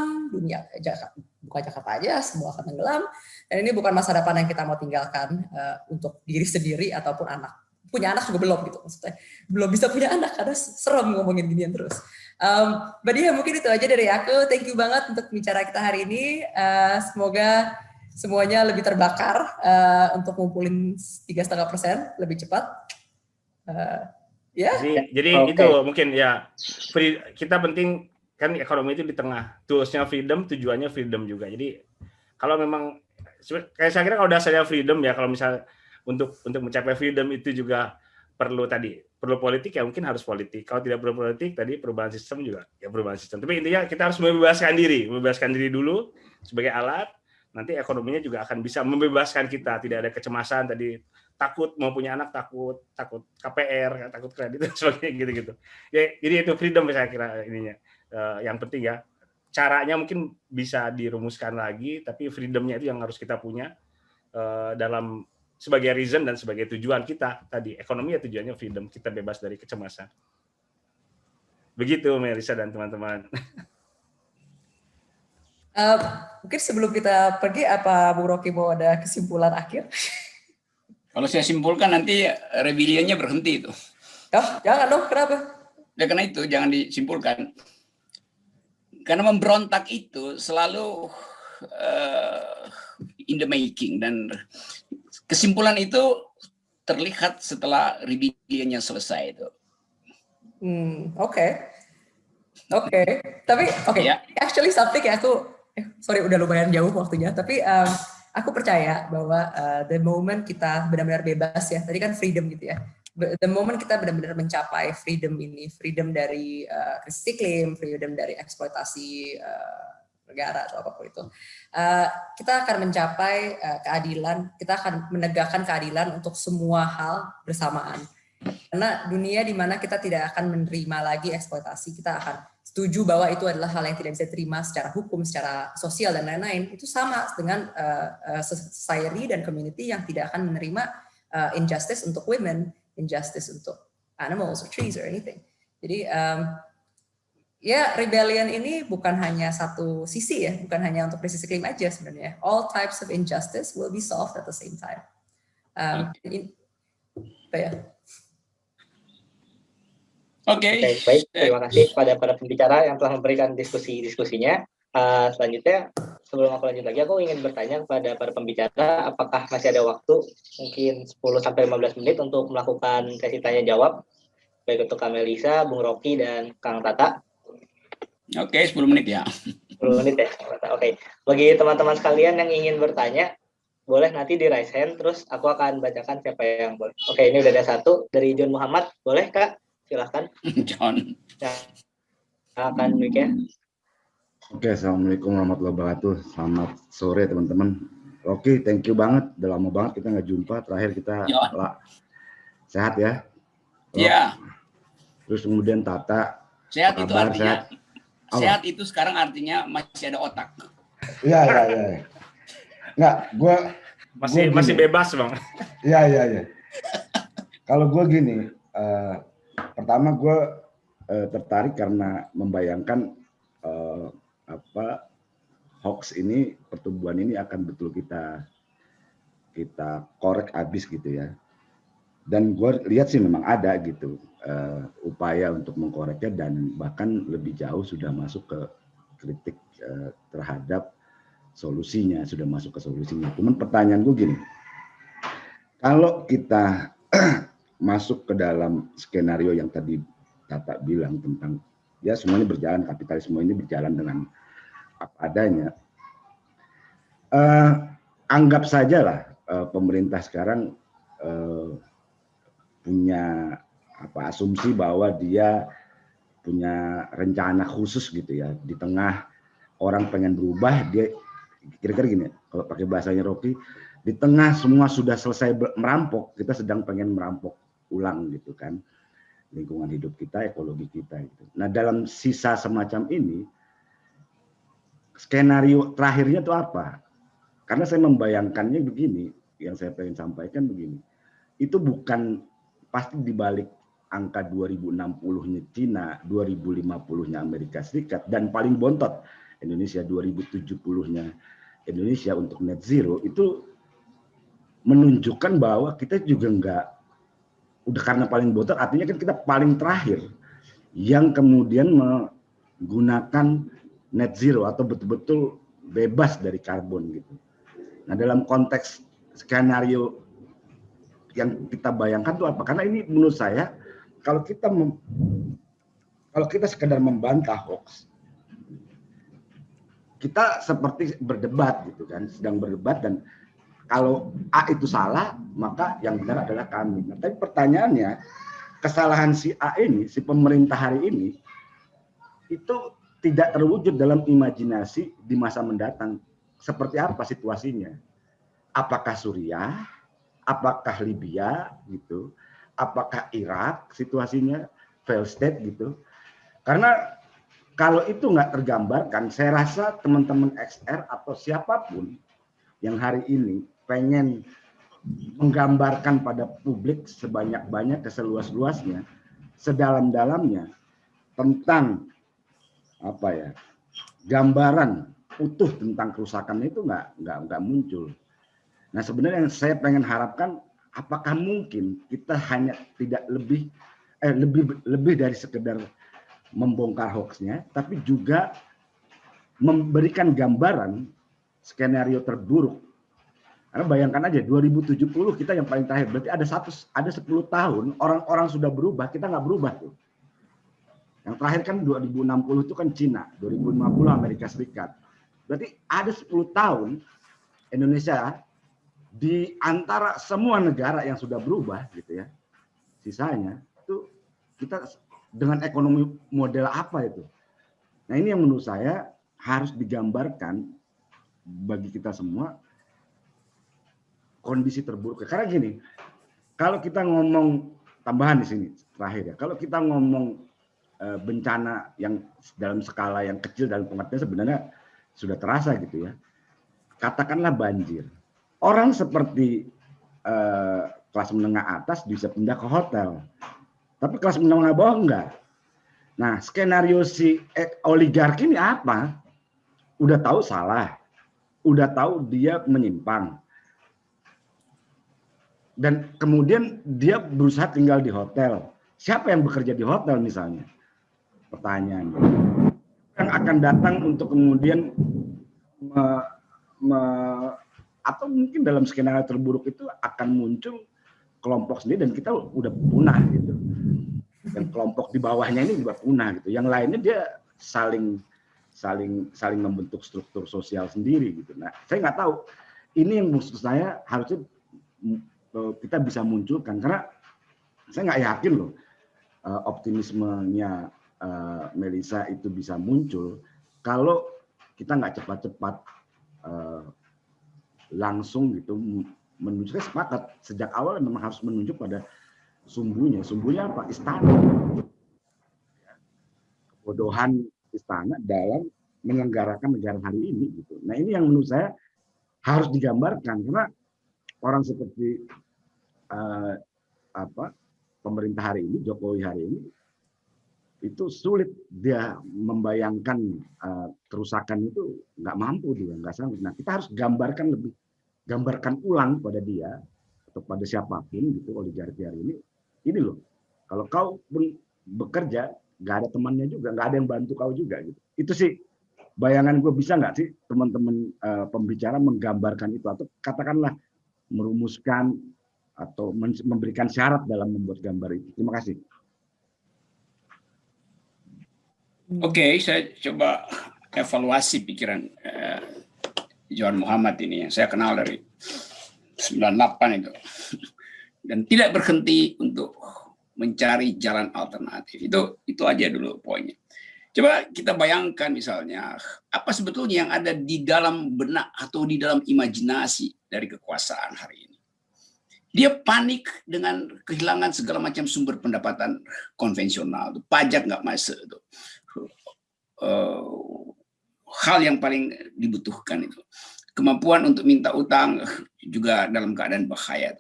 bukan Jakarta aja, semua akan tenggelam, dan ini bukan masa depan yang kita mau tinggalkan untuk diri sendiri ataupun anak. Punya anak juga belum gitu, maksudnya belum bisa punya anak karena serem ngomongin ginian terus. Berarti mungkin itu aja dari aku. Thank you banget untuk bicara kita hari ini. Semoga semuanya lebih terbakar untuk ngumpulin 3,5% lebih cepat. Ya. Jadi itu mungkin ya, kita penting kan ekonomi itu di tengah, toolsnya freedom, tujuannya freedom juga. Jadi kalau memang kayak saya kira kalau dasarnya freedom ya, kalau misal untuk mencapai freedom itu juga perlu politik ya, mungkin harus politik. Kalau tidak perlu politik, tadi perubahan sistem juga ya perubahan sistem. Tapi intinya kita harus membebaskan diri dulu sebagai alat. Nanti ekonominya juga akan bisa membebaskan kita, tidak ada kecemasan tadi, takut mau punya anak, takut KPR, takut kredit dan sebagainya gitu-gitu. Ya, jadi itu freedom saya kira ininya yang penting ya. Caranya mungkin bisa dirumuskan lagi, tapi freedomnya itu yang harus kita punya dalam sebagai reason dan sebagai tujuan kita tadi. Ekonomi ya tujuannya freedom, kita bebas dari kecemasan. Begitu Melisa dan teman-teman. Mungkin sebelum kita pergi, apa Bung Rocky mau ada kesimpulan akhir? Kalau saya simpulkan nanti rebellionnya berhenti itu. Oh, jangan dong, kenapa? Ya karena itu jangan disimpulkan. Karena memberontak itu selalu in the making, dan kesimpulan itu terlihat setelah rebellionnya selesai itu. Oke. Tapi ya. Actually something ya, aku sorry udah lumayan jauh waktunya, tapi aku percaya bahwa the moment kita benar-benar bebas ya, tadi kan freedom gitu ya, the moment kita benar-benar mencapai freedom ini, freedom dari krisis iklim, freedom dari eksploitasi negara atau apapun itu, kita akan mencapai keadilan, kita akan menegakkan keadilan untuk semua hal bersamaan. Karena dunia di mana kita tidak akan menerima lagi eksploitasi, kita akan setuju bahwa itu adalah hal yang tidak bisa diterima secara hukum, secara sosial dan lain-lain. Itu sama dengan society dan community yang tidak akan menerima injustice untuk women, injustice untuk animals or trees or anything. Jadi ya rebellion ini bukan hanya satu sisi ya, bukan hanya untuk krisis iklim aja sebenarnya. All types of injustice will be solved at the same time. Oke, baik. Terima kasih kepada para pembicara yang telah memberikan diskusinya. Selanjutnya, sebelum aku lanjut lagi, aku ingin bertanya kepada para pembicara, apakah masih ada waktu, mungkin 10-15 menit untuk melakukan sesi tanya-jawab, baik untuk Kak Melisa, Bung Rocky, dan Kang Tata. Oke, 10 menit ya. 10 menit ya. Oke. Bagi teman-teman sekalian yang ingin bertanya, boleh nanti di raise hand, terus aku akan bacakan siapa yang boleh. Oke, ini udah ada satu dari John Muhammad. Boleh, Kak? Silahkan. John. Ya. Akan mic ya. Oke, assalamualaikum warahmatullahi wabarakatuh. Selamat sore teman-teman. Oke, thank you banget. Udah lama banget kita nggak jumpa. Terakhir kita sehat ya. Iya. Terus kemudian Tata. Sehat itu kabar, artinya. Sehat itu sekarang artinya masih ada otak. Iya. Nggak, gue masih bebas bang. Iya. Kalau gue gini, pertama gue tertarik karena membayangkan hoax ini, pertumbuhan ini akan betul kita korek habis gitu ya. Dan gue lihat sih memang ada gitu upaya untuk mengkoreknya, dan bahkan lebih jauh sudah masuk ke kritik terhadap solusinya, sudah masuk ke solusinya. Cuman pertanyaan gue gini, kalau kita masuk ke dalam skenario yang tadi Tata bilang tentang ya semuanya berjalan, kapitalisme ini berjalan dengan apa adanya. Anggap sajalah pemerintah sekarang punya asumsi bahwa dia punya rencana khusus gitu ya, di tengah orang pengen berubah, dia kira-kira gini, kalau pakai bahasanya Rocky, di tengah semua sudah selesai merampok, kita sedang pengen merampok ulang gitu kan, lingkungan hidup kita, ekologi kita gitu. Nah, dalam sisa semacam ini, skenario terakhirnya itu apa? Karena saya membayangkannya begini, yang saya pengen sampaikan begini, itu bukan pasti dibalik angka 2060-nya Cina, 2050-nya Amerika Serikat, dan paling bontot Indonesia 2070-nya Indonesia untuk net zero, itu menunjukkan bahwa kita juga enggak, udah karena paling bontot artinya kan kita paling terakhir yang kemudian menggunakan net zero atau betul-betul bebas dari karbon gitu. Nah, dalam konteks skenario yang kita bayangkan itu apa? Karena ini menurut saya kalau kita sekedar membantah hoax, kita seperti berdebat gitu kan, sedang berdebat, dan kalau A itu salah, maka yang benar adalah kami. Nah, tapi pertanyaannya, kesalahan si A ini, si pemerintah hari ini, itu tidak terwujud dalam imajinasi di masa mendatang. Seperti apa situasinya? Apakah Suriah? Apakah Libya gitu? Apakah Irak situasinya failed state gitu? Karena kalau itu nggak tergambarkan, saya rasa teman-teman XR atau siapapun yang hari ini pengen menggambarkan pada publik sebanyak-banyak, seluas-luasnya, sedalam-dalamnya tentang gambaran utuh tentang kerusakan itu nggak muncul. Nah, sebenarnya yang saya pengen harapkan, apakah mungkin kita hanya tidak lebih dari sekedar membongkar hoaxnya, tapi juga memberikan gambaran skenario terburuk. Karena bayangkan aja 2070 kita yang paling terakhir, berarti ada 10 tahun orang-orang sudah berubah, kita nggak berubah tuh. Yang terakhir kan 2060 itu kan Cina, 2050 Amerika Serikat. Berarti ada 10 tahun Indonesia di antara semua negara yang sudah berubah gitu ya. Sisanya itu kita dengan ekonomi model apa itu? Nah, ini yang menurut saya harus digambarkan bagi kita semua kondisi terburuk. Karena gini, kalau kita ngomong tambahan di sini terakhir ya, kalau kita ngomong bencana yang dalam skala yang kecil dalam pengertian sebenarnya sudah terasa gitu ya. Katakanlah banjir. Orang seperti kelas menengah atas bisa pindah ke hotel. Tapi kelas menengah bawah enggak. Nah, skenario si oligarki ini apa? Udah tahu salah. Udah tahu dia menyimpang. Dan kemudian dia berusaha tinggal di hotel. Siapa yang bekerja di hotel misalnya? Pertanyaan. Yang akan datang untuk kemudian atau mungkin dalam skenario terburuk itu akan muncul kelompok sendiri dan kita udah punah gitu. Dan kelompok di bawahnya ini juga punah gitu. Yang lainnya dia saling membentuk struktur sosial sendiri gitu. Nah, saya nggak tahu. Ini yang maksud saya harusnya kita bisa munculkan karena saya nggak yakin loh optimismenya Melissa itu bisa muncul kalau kita nggak cepat-cepat langsung gitu menunjuk. Saya sepakat sejak awal memang harus menunjuk pada sumbunya. Sumbunya apa? Istana. Kebodohan istana dalam menyelenggarakan negara hari ini gitu. Nah, ini yang menurut saya harus digambarkan karena orang seperti pemerintah hari ini, Jokowi hari ini, itu sulit dia membayangkan kerusakan itu, nggak mampu dia, nggak sanggup. Nah, kita harus gambarkan ulang pada dia atau pada siapapun gitu oligarki hari ini loh. Kalau kau pun bekerja, nggak ada temannya juga, nggak ada yang bantu kau juga gitu. Itu sih bayangan gue. Bisa nggak sih teman-teman pembicara menggambarkan itu atau katakanlah merumuskan atau memberikan syarat dalam membuat gambar itu. Terima kasih. Oke, saya coba evaluasi pikiran Johan Muhammad ini yang saya kenal dari 98 itu. Dan tidak berhenti untuk mencari jalan alternatif. Itu aja dulu poinnya. Coba kita bayangkan misalnya, apa sebetulnya yang ada di dalam benak atau di dalam imajinasi dari kekuasaan hari ini. Dia panik dengan kehilangan segala macam sumber pendapatan konvensional. Pajak nggak masuk. Hal yang paling dibutuhkan itu. Kemampuan untuk minta utang juga dalam keadaan bahaya.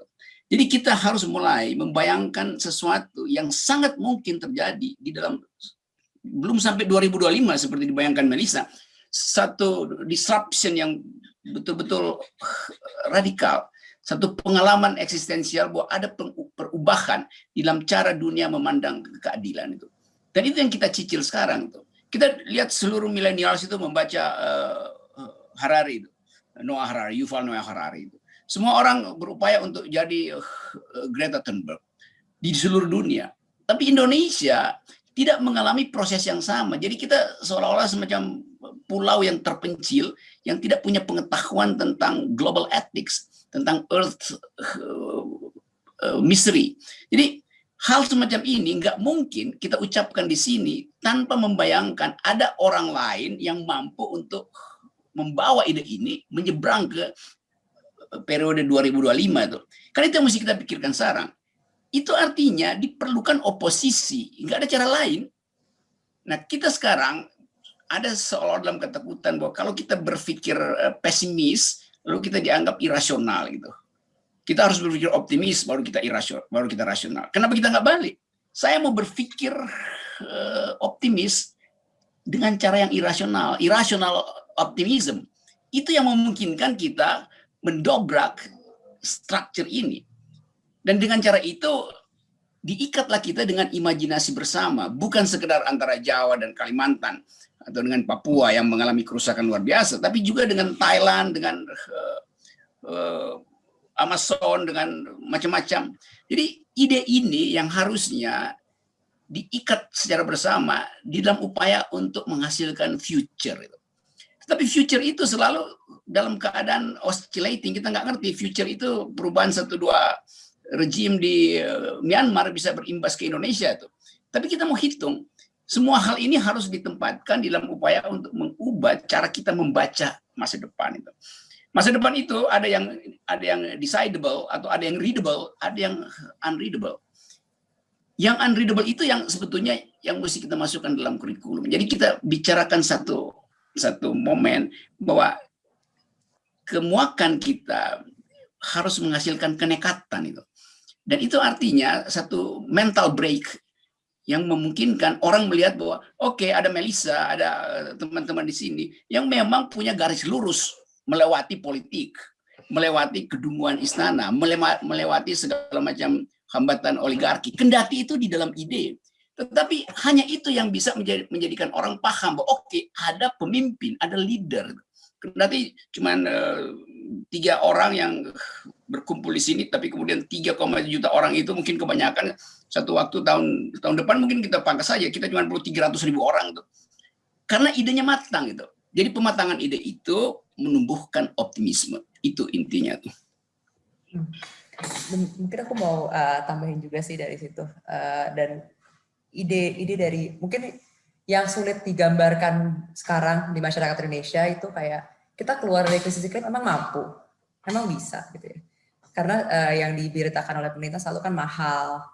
Jadi kita harus mulai membayangkan sesuatu yang sangat mungkin terjadi di dalam, belum sampai 2025 seperti dibayangkan Melissa, satu disruption yang betul-betul radikal, satu pengalaman eksistensial bahwa ada perubahan di dalam cara dunia memandang keadilan itu. Dan itu yang kita cicil sekarang tuh. Kita lihat seluruh milenials itu membaca Harari itu, Yuval Noah Harari itu. Semua orang berupaya untuk jadi Greta Thunberg di seluruh dunia. Tapi Indonesia tidak mengalami proses yang sama. Jadi kita seolah-olah semacam pulau yang terpencil, yang tidak punya pengetahuan tentang global ethics, tentang earth mystery. Jadi hal semacam ini nggak mungkin kita ucapkan di sini tanpa membayangkan ada orang lain yang mampu untuk membawa ide ini menyeberang ke periode 2025 itu. Karena itu yang mesti kita pikirkan sekarang. Itu artinya diperlukan oposisi, nggak ada cara lain. Nah, kita sekarang ada seolah dalam ketakutan bahwa kalau kita berpikir pesimis, lalu kita dianggap irasional gitu. Kita harus berpikir optimis baru kita irasional, baru kita rasional. Kenapa kita nggak balik? Saya mau berpikir optimis dengan cara yang irasional, irrational optimism. Itu yang memungkinkan kita mendobrak struktur ini. Dan dengan cara itu diikatlah kita dengan imajinasi bersama, bukan sekedar antara Jawa dan Kalimantan atau dengan Papua yang mengalami kerusakan luar biasa, tapi juga dengan Thailand, dengan Amazon, dengan macam-macam. Jadi ide ini yang harusnya diikat secara bersama di dalam upaya untuk menghasilkan future. Tapi future itu selalu dalam keadaan oscillating. Kita nggak ngerti future itu perubahan 1-2 rejim di Myanmar bisa berimbas ke Indonesia tuh. Tapi kita mau hitung Semua hal ini harus ditempatkan dalam upaya untuk mengubah cara kita membaca masa depan itu. Masa depan itu ada yang decidable atau ada yang readable, ada yang unreadable. Yang unreadable itu yang sebetulnya yang mesti kita masukkan dalam kurikulum. Jadi kita bicarakan satu momen bahwa kemuakan kita harus menghasilkan kenekatan itu. Dan itu artinya satu mental break yang memungkinkan orang melihat bahwa oke, ada Melissa, ada teman-teman di sini yang memang punya garis lurus melewati politik, melewati kedunguan istana, melewati segala macam hambatan oligarki. Kendati itu di dalam ide, tetapi hanya itu yang bisa menjadikan orang paham bahwa oke, ada pemimpin, ada leader. Kendati cuma 3 orang yang berkumpul di sini, tapi kemudian 3,1 juta orang itu mungkin kebanyakan. Satu waktu tahun depan mungkin kita pangkas saja, kita cuma perlu 300.000 orang tuh. Karena idenya matang gitu. Jadi pematangan ide itu menumbuhkan optimisme. Itu intinya tuh. Mungkin aku mau tambahin juga sih dari situ. Dan ide dari mungkin yang sulit digambarkan sekarang di masyarakat Indonesia itu kayak kita keluar dari krisis iklim memang mampu, memang bisa gitu ya. Karena yang diberitakan oleh pemerintah selalu kan mahal.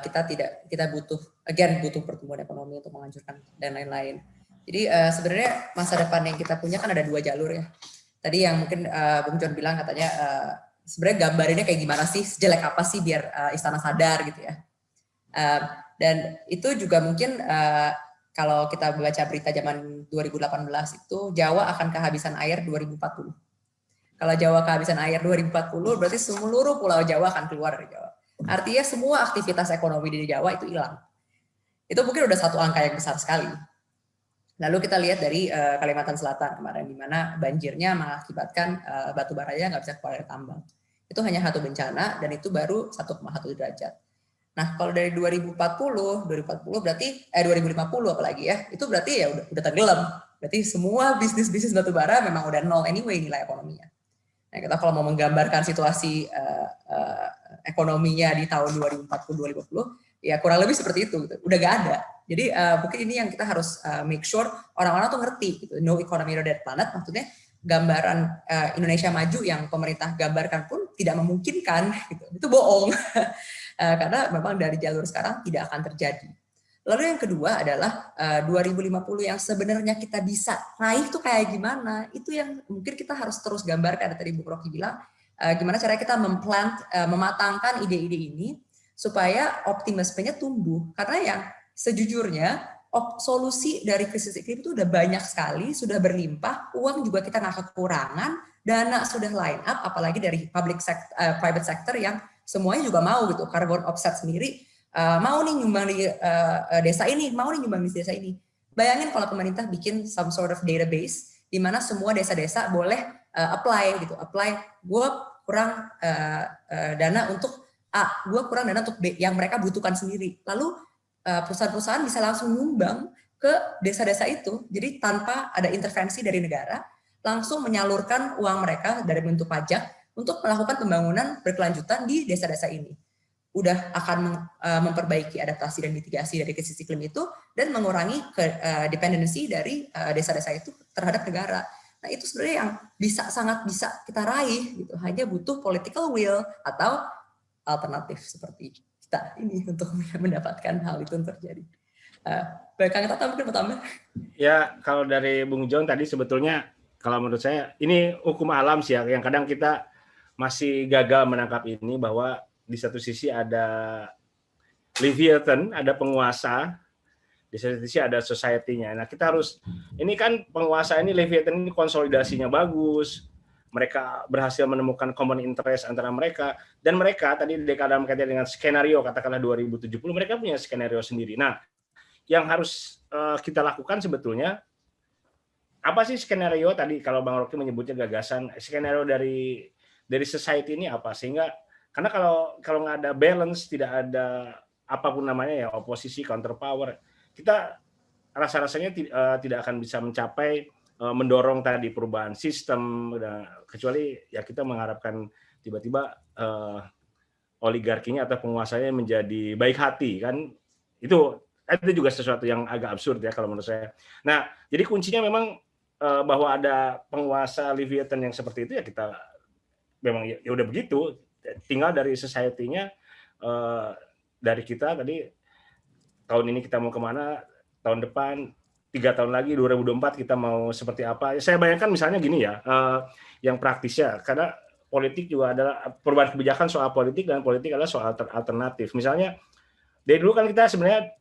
Kita butuh pertumbuhan ekonomi untuk menghancurkan dan lain-lain. Jadi sebenarnya masa depan yang kita punya kan ada 2 jalur ya. Tadi yang mungkin Bung John bilang katanya sebenarnya gambarinnya kayak gimana sih, sejelek apa sih biar istana sadar gitu ya. Dan itu juga mungkin kalau kita baca berita zaman 2018 itu Jawa akan kehabisan air 2040. Kalau Jawa kehabisan air 2040 berarti seluruh pulau Jawa akan keluar dari Jawa. Artinya semua aktivitas ekonomi di Jawa itu hilang. Itu mungkin udah satu angka yang besar sekali. Lalu kita lihat dari Kalimantan Selatan kemarin, di mana banjirnya mengakibatkan batu baranya nggak bisa keluar dari tambang. Itu hanya satu bencana dan itu baru 1,1 derajat. Nah kalau dari 2040 berarti 2050 apalagi ya, itu berarti ya udah tenggelam. Berarti semua bisnis batu bara memang udah nol anyway nilai ekonominya. Nah, kita kalau mau menggambarkan situasi ekonominya di tahun 2040-2050, ya kurang lebih seperti itu. Gitu. Udah gak ada. Jadi mungkin ini yang kita harus make sure orang-orang tuh ngerti. Gitu. No economy, no dead planet. Maksudnya gambaran Indonesia maju yang pemerintah gambarkan pun tidak memungkinkan. Gitu. Itu bohong. Karena memang dari jalur sekarang tidak akan terjadi. Lalu yang kedua adalah 2050 yang sebenarnya kita bisa raih itu kayak gimana? Itu yang mungkin kita harus terus gambarkan. Tadi Bu Rocky bilang, gimana cara kita mematangkan ide-ide ini supaya optimismenya tumbuh. Karena yang sejujurnya solusi dari krisis iklim itu udah banyak sekali, sudah berlimpah, uang juga kita nggak kekurangan, dana sudah line up, apalagi dari private sector yang semuanya juga mau gitu, carbon offset sendiri. Mau nih nyumbang di desa ini, mau nih nyumbang di desa ini. Bayangin kalau pemerintah bikin some sort of database di mana semua desa-desa boleh apply, gue kurang dana untuk A, gue kurang dana untuk B, yang mereka butuhkan sendiri. Lalu perusahaan-perusahaan bisa langsung nyumbang ke desa-desa itu, jadi tanpa ada intervensi dari negara, langsung menyalurkan uang mereka dari bentuk pajak untuk melakukan pembangunan berkelanjutan di desa-desa ini. Udah akan memperbaiki adaptasi dan mitigasi dari krisis iklim itu dan mengurangi dependensi dari desa-desa itu terhadap negara. Nah itu sebenarnya yang sangat bisa kita raih gitu. Hanya butuh political will atau alternatif seperti kita ini untuk mendapatkan hal itu terjadi. Baik, Kang Tata mungkin mau tambah? Ya kalau dari Bung John tadi sebetulnya kalau menurut saya ini hukum alam sih ya, yang kadang kita masih gagal menangkap ini bahwa di satu sisi ada Leviathan, ada penguasa, di satu sisi ada society-nya. Nah, kita harus, ini kan penguasa ini, Leviathan ini konsolidasinya bagus, mereka berhasil menemukan common interest antara mereka, dan mereka tadi dalam kaitan dengan skenario, katakanlah 2070, mereka punya skenario sendiri. Nah, yang harus kita lakukan sebetulnya, apa sih skenario tadi, kalau Bang Rocky menyebutnya gagasan, skenario dari society ini apa, sehingga karena kalau nggak ada balance, tidak ada apapun namanya ya oposisi, counter power, kita rasa-rasanya tidak akan bisa mencapai mendorong tadi perubahan sistem, kecuali ya kita mengharapkan tiba-tiba oligarkinya atau penguasanya menjadi baik hati kan, itu itu juga sesuatu yang agak absurd ya kalau menurut saya. Nah, jadi kuncinya memang bahwa ada penguasa Leviathan yang seperti itu ya kita memang ya udah begitu. Tinggal dari society-nya, dari kita tadi tahun ini kita mau kemana, tahun depan 3 tahun lagi 2024 kita mau seperti apa. Saya bayangkan misalnya gini ya, yang praktisnya, karena politik juga adalah perubahan kebijakan soal politik dan politik adalah soal alternatif. Misalnya dari dulu kan kita sebenarnya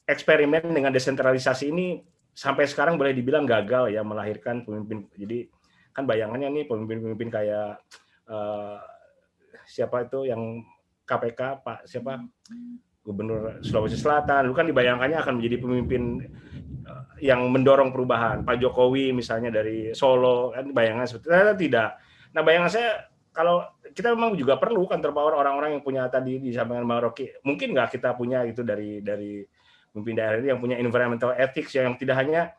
eksperimen dengan desentralisasi ini sampai sekarang boleh dibilang gagal ya melahirkan pemimpin. Jadi kan bayangannya nih pemimpin-pemimpin kayak siapa itu yang KPK Pak siapa Gubernur Sulawesi Selatan, dulu kan dibayangkannya akan menjadi pemimpin yang mendorong perubahan. Pak Jokowi misalnya dari Solo, kan bayangan seperti itu. Tidak. Nah, bayangan saya kalau kita memang juga perlu counter power orang-orang yang punya tadi disampaikan Bang Rocky. Mungkin nggak kita punya itu dari pemimpin daerah ini yang punya environmental ethics yang tidak hanya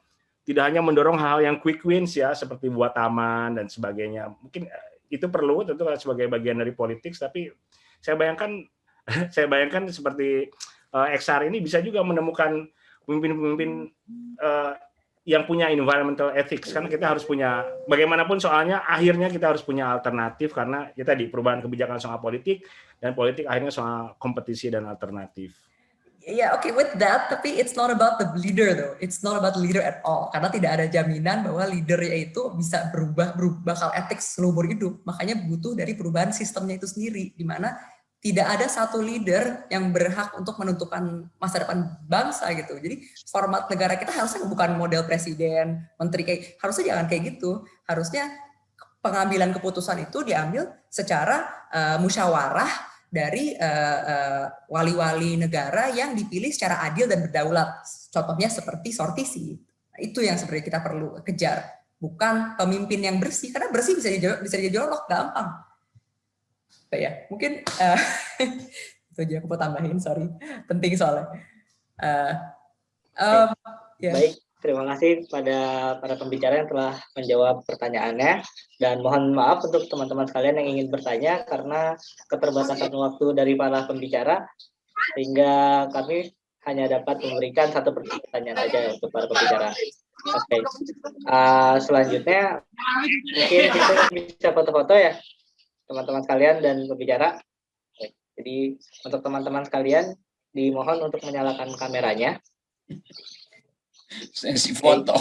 mendorong hal yang quick wins ya seperti buat taman dan sebagainya. Mungkin itu perlu tentu sebagai bagian dari politik, tapi saya bayangkan seperti XR ini bisa juga menemukan pemimpin-pemimpin yang punya environmental ethics, karena kita harus punya bagaimanapun soalnya akhirnya kita harus punya alternatif karena ya tadi perubahan kebijakan soal politik dan politik akhirnya soal kompetisi dan alternatif. Ya, oke, with that, tapi it's not about the leader though. It's not about the leader at all. Karena tidak ada jaminan bahwa leadernya itu bisa berubah bakal etik seumur hidup. Makanya butuh dari perubahan sistemnya itu sendiri, di mana tidak ada satu leader yang berhak untuk menentukan masa depan bangsa gitu. Jadi format negara kita harusnya bukan model presiden, menteri harusnya jangan kayak gitu. Harusnya pengambilan keputusan itu diambil secara musyawarah dari wali-wali negara yang dipilih secara adil dan berdaulat. Contohnya seperti Sortisi. Nah, itu yang sebenarnya kita perlu kejar. Bukan pemimpin yang bersih, karena bersih bisa dijolok gampang. Ya, mungkin itu aja aku mau tambahin, sorry. Penting soalnya. Ya. Baik, terima kasih pada para pembicara yang telah menjawab pertanyaannya. Dan mohon maaf untuk teman-teman sekalian yang ingin bertanya karena keterbatasan waktu dari para pembicara, sehingga kami hanya dapat memberikan satu pertanyaan saja untuk para pembicara. Oke. Selanjutnya mungkin kita bisa foto-foto ya, teman-teman sekalian dan pembicara. Jadi untuk teman-teman sekalian dimohon untuk menyalakan kameranya. Sesi foto.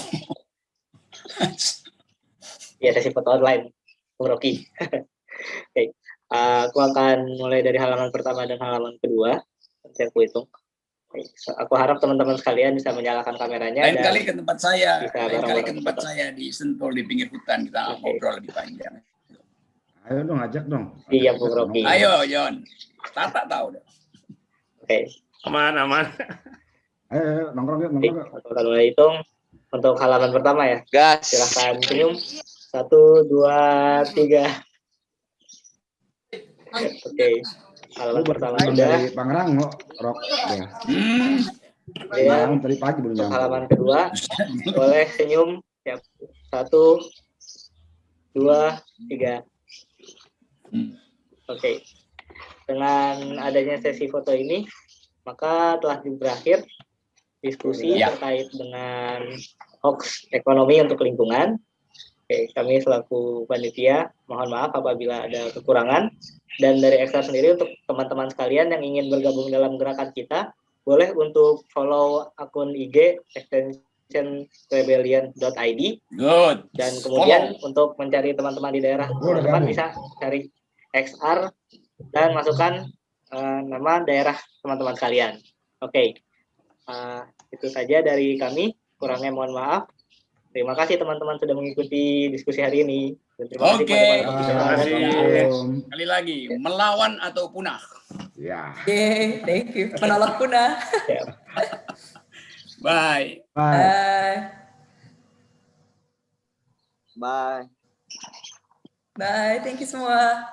Ya, sesi foto online, Bung Rocky. Oke. Aku akan mulai dari halaman pertama dan halaman kedua. Nanti aku hitung. Aku harap teman-teman sekalian bisa menyalakan kameranya. Lain kali ke tempat saya, foto. Di Sentul di pinggir hutan kita ngobrol lebih panjang. Ayo dong, ajak dong. Iya, Bung Rocky. Ayo, Yon. Tata tahu dong. Oke. Aman. Ayo, nongkrong yuk. Aku akan mulai hitung untuk halaman pertama ya. Gas. Silahkan senyum. 1, 2, 3. Oke. Halaman pertama sudah. Dari Pangrango, Rok. Ya. Tadi pagi belum nyampe. Halaman kedua, boleh senyum. Siap. 1, 2, 3. Oke. Dengan adanya sesi foto ini, maka telah berakhir diskusi terkait dengan hoax ekonomi untuk lingkungan. Oke, kami selaku panitia mohon maaf apabila ada kekurangan. Dan dari Ekstra sendiri untuk teman-teman sekalian yang ingin bergabung dalam gerakan kita, boleh untuk follow akun IG extension rebellion.id. Dan kemudian untuk mencari teman-teman di daerah teman-teman bisa cari XR dan masukkan nama daerah teman-teman sekalian. Oke. Itu saja dari kami. Kurangnya mohon maaf. Terima kasih teman-teman sudah mengikuti diskusi hari ini. Oke. Terima kasih. Sekali lagi, melawan atau punah? Ya. Thank you. Menolak punah. Bye. Bye. Bye. Bye. Thank you semua.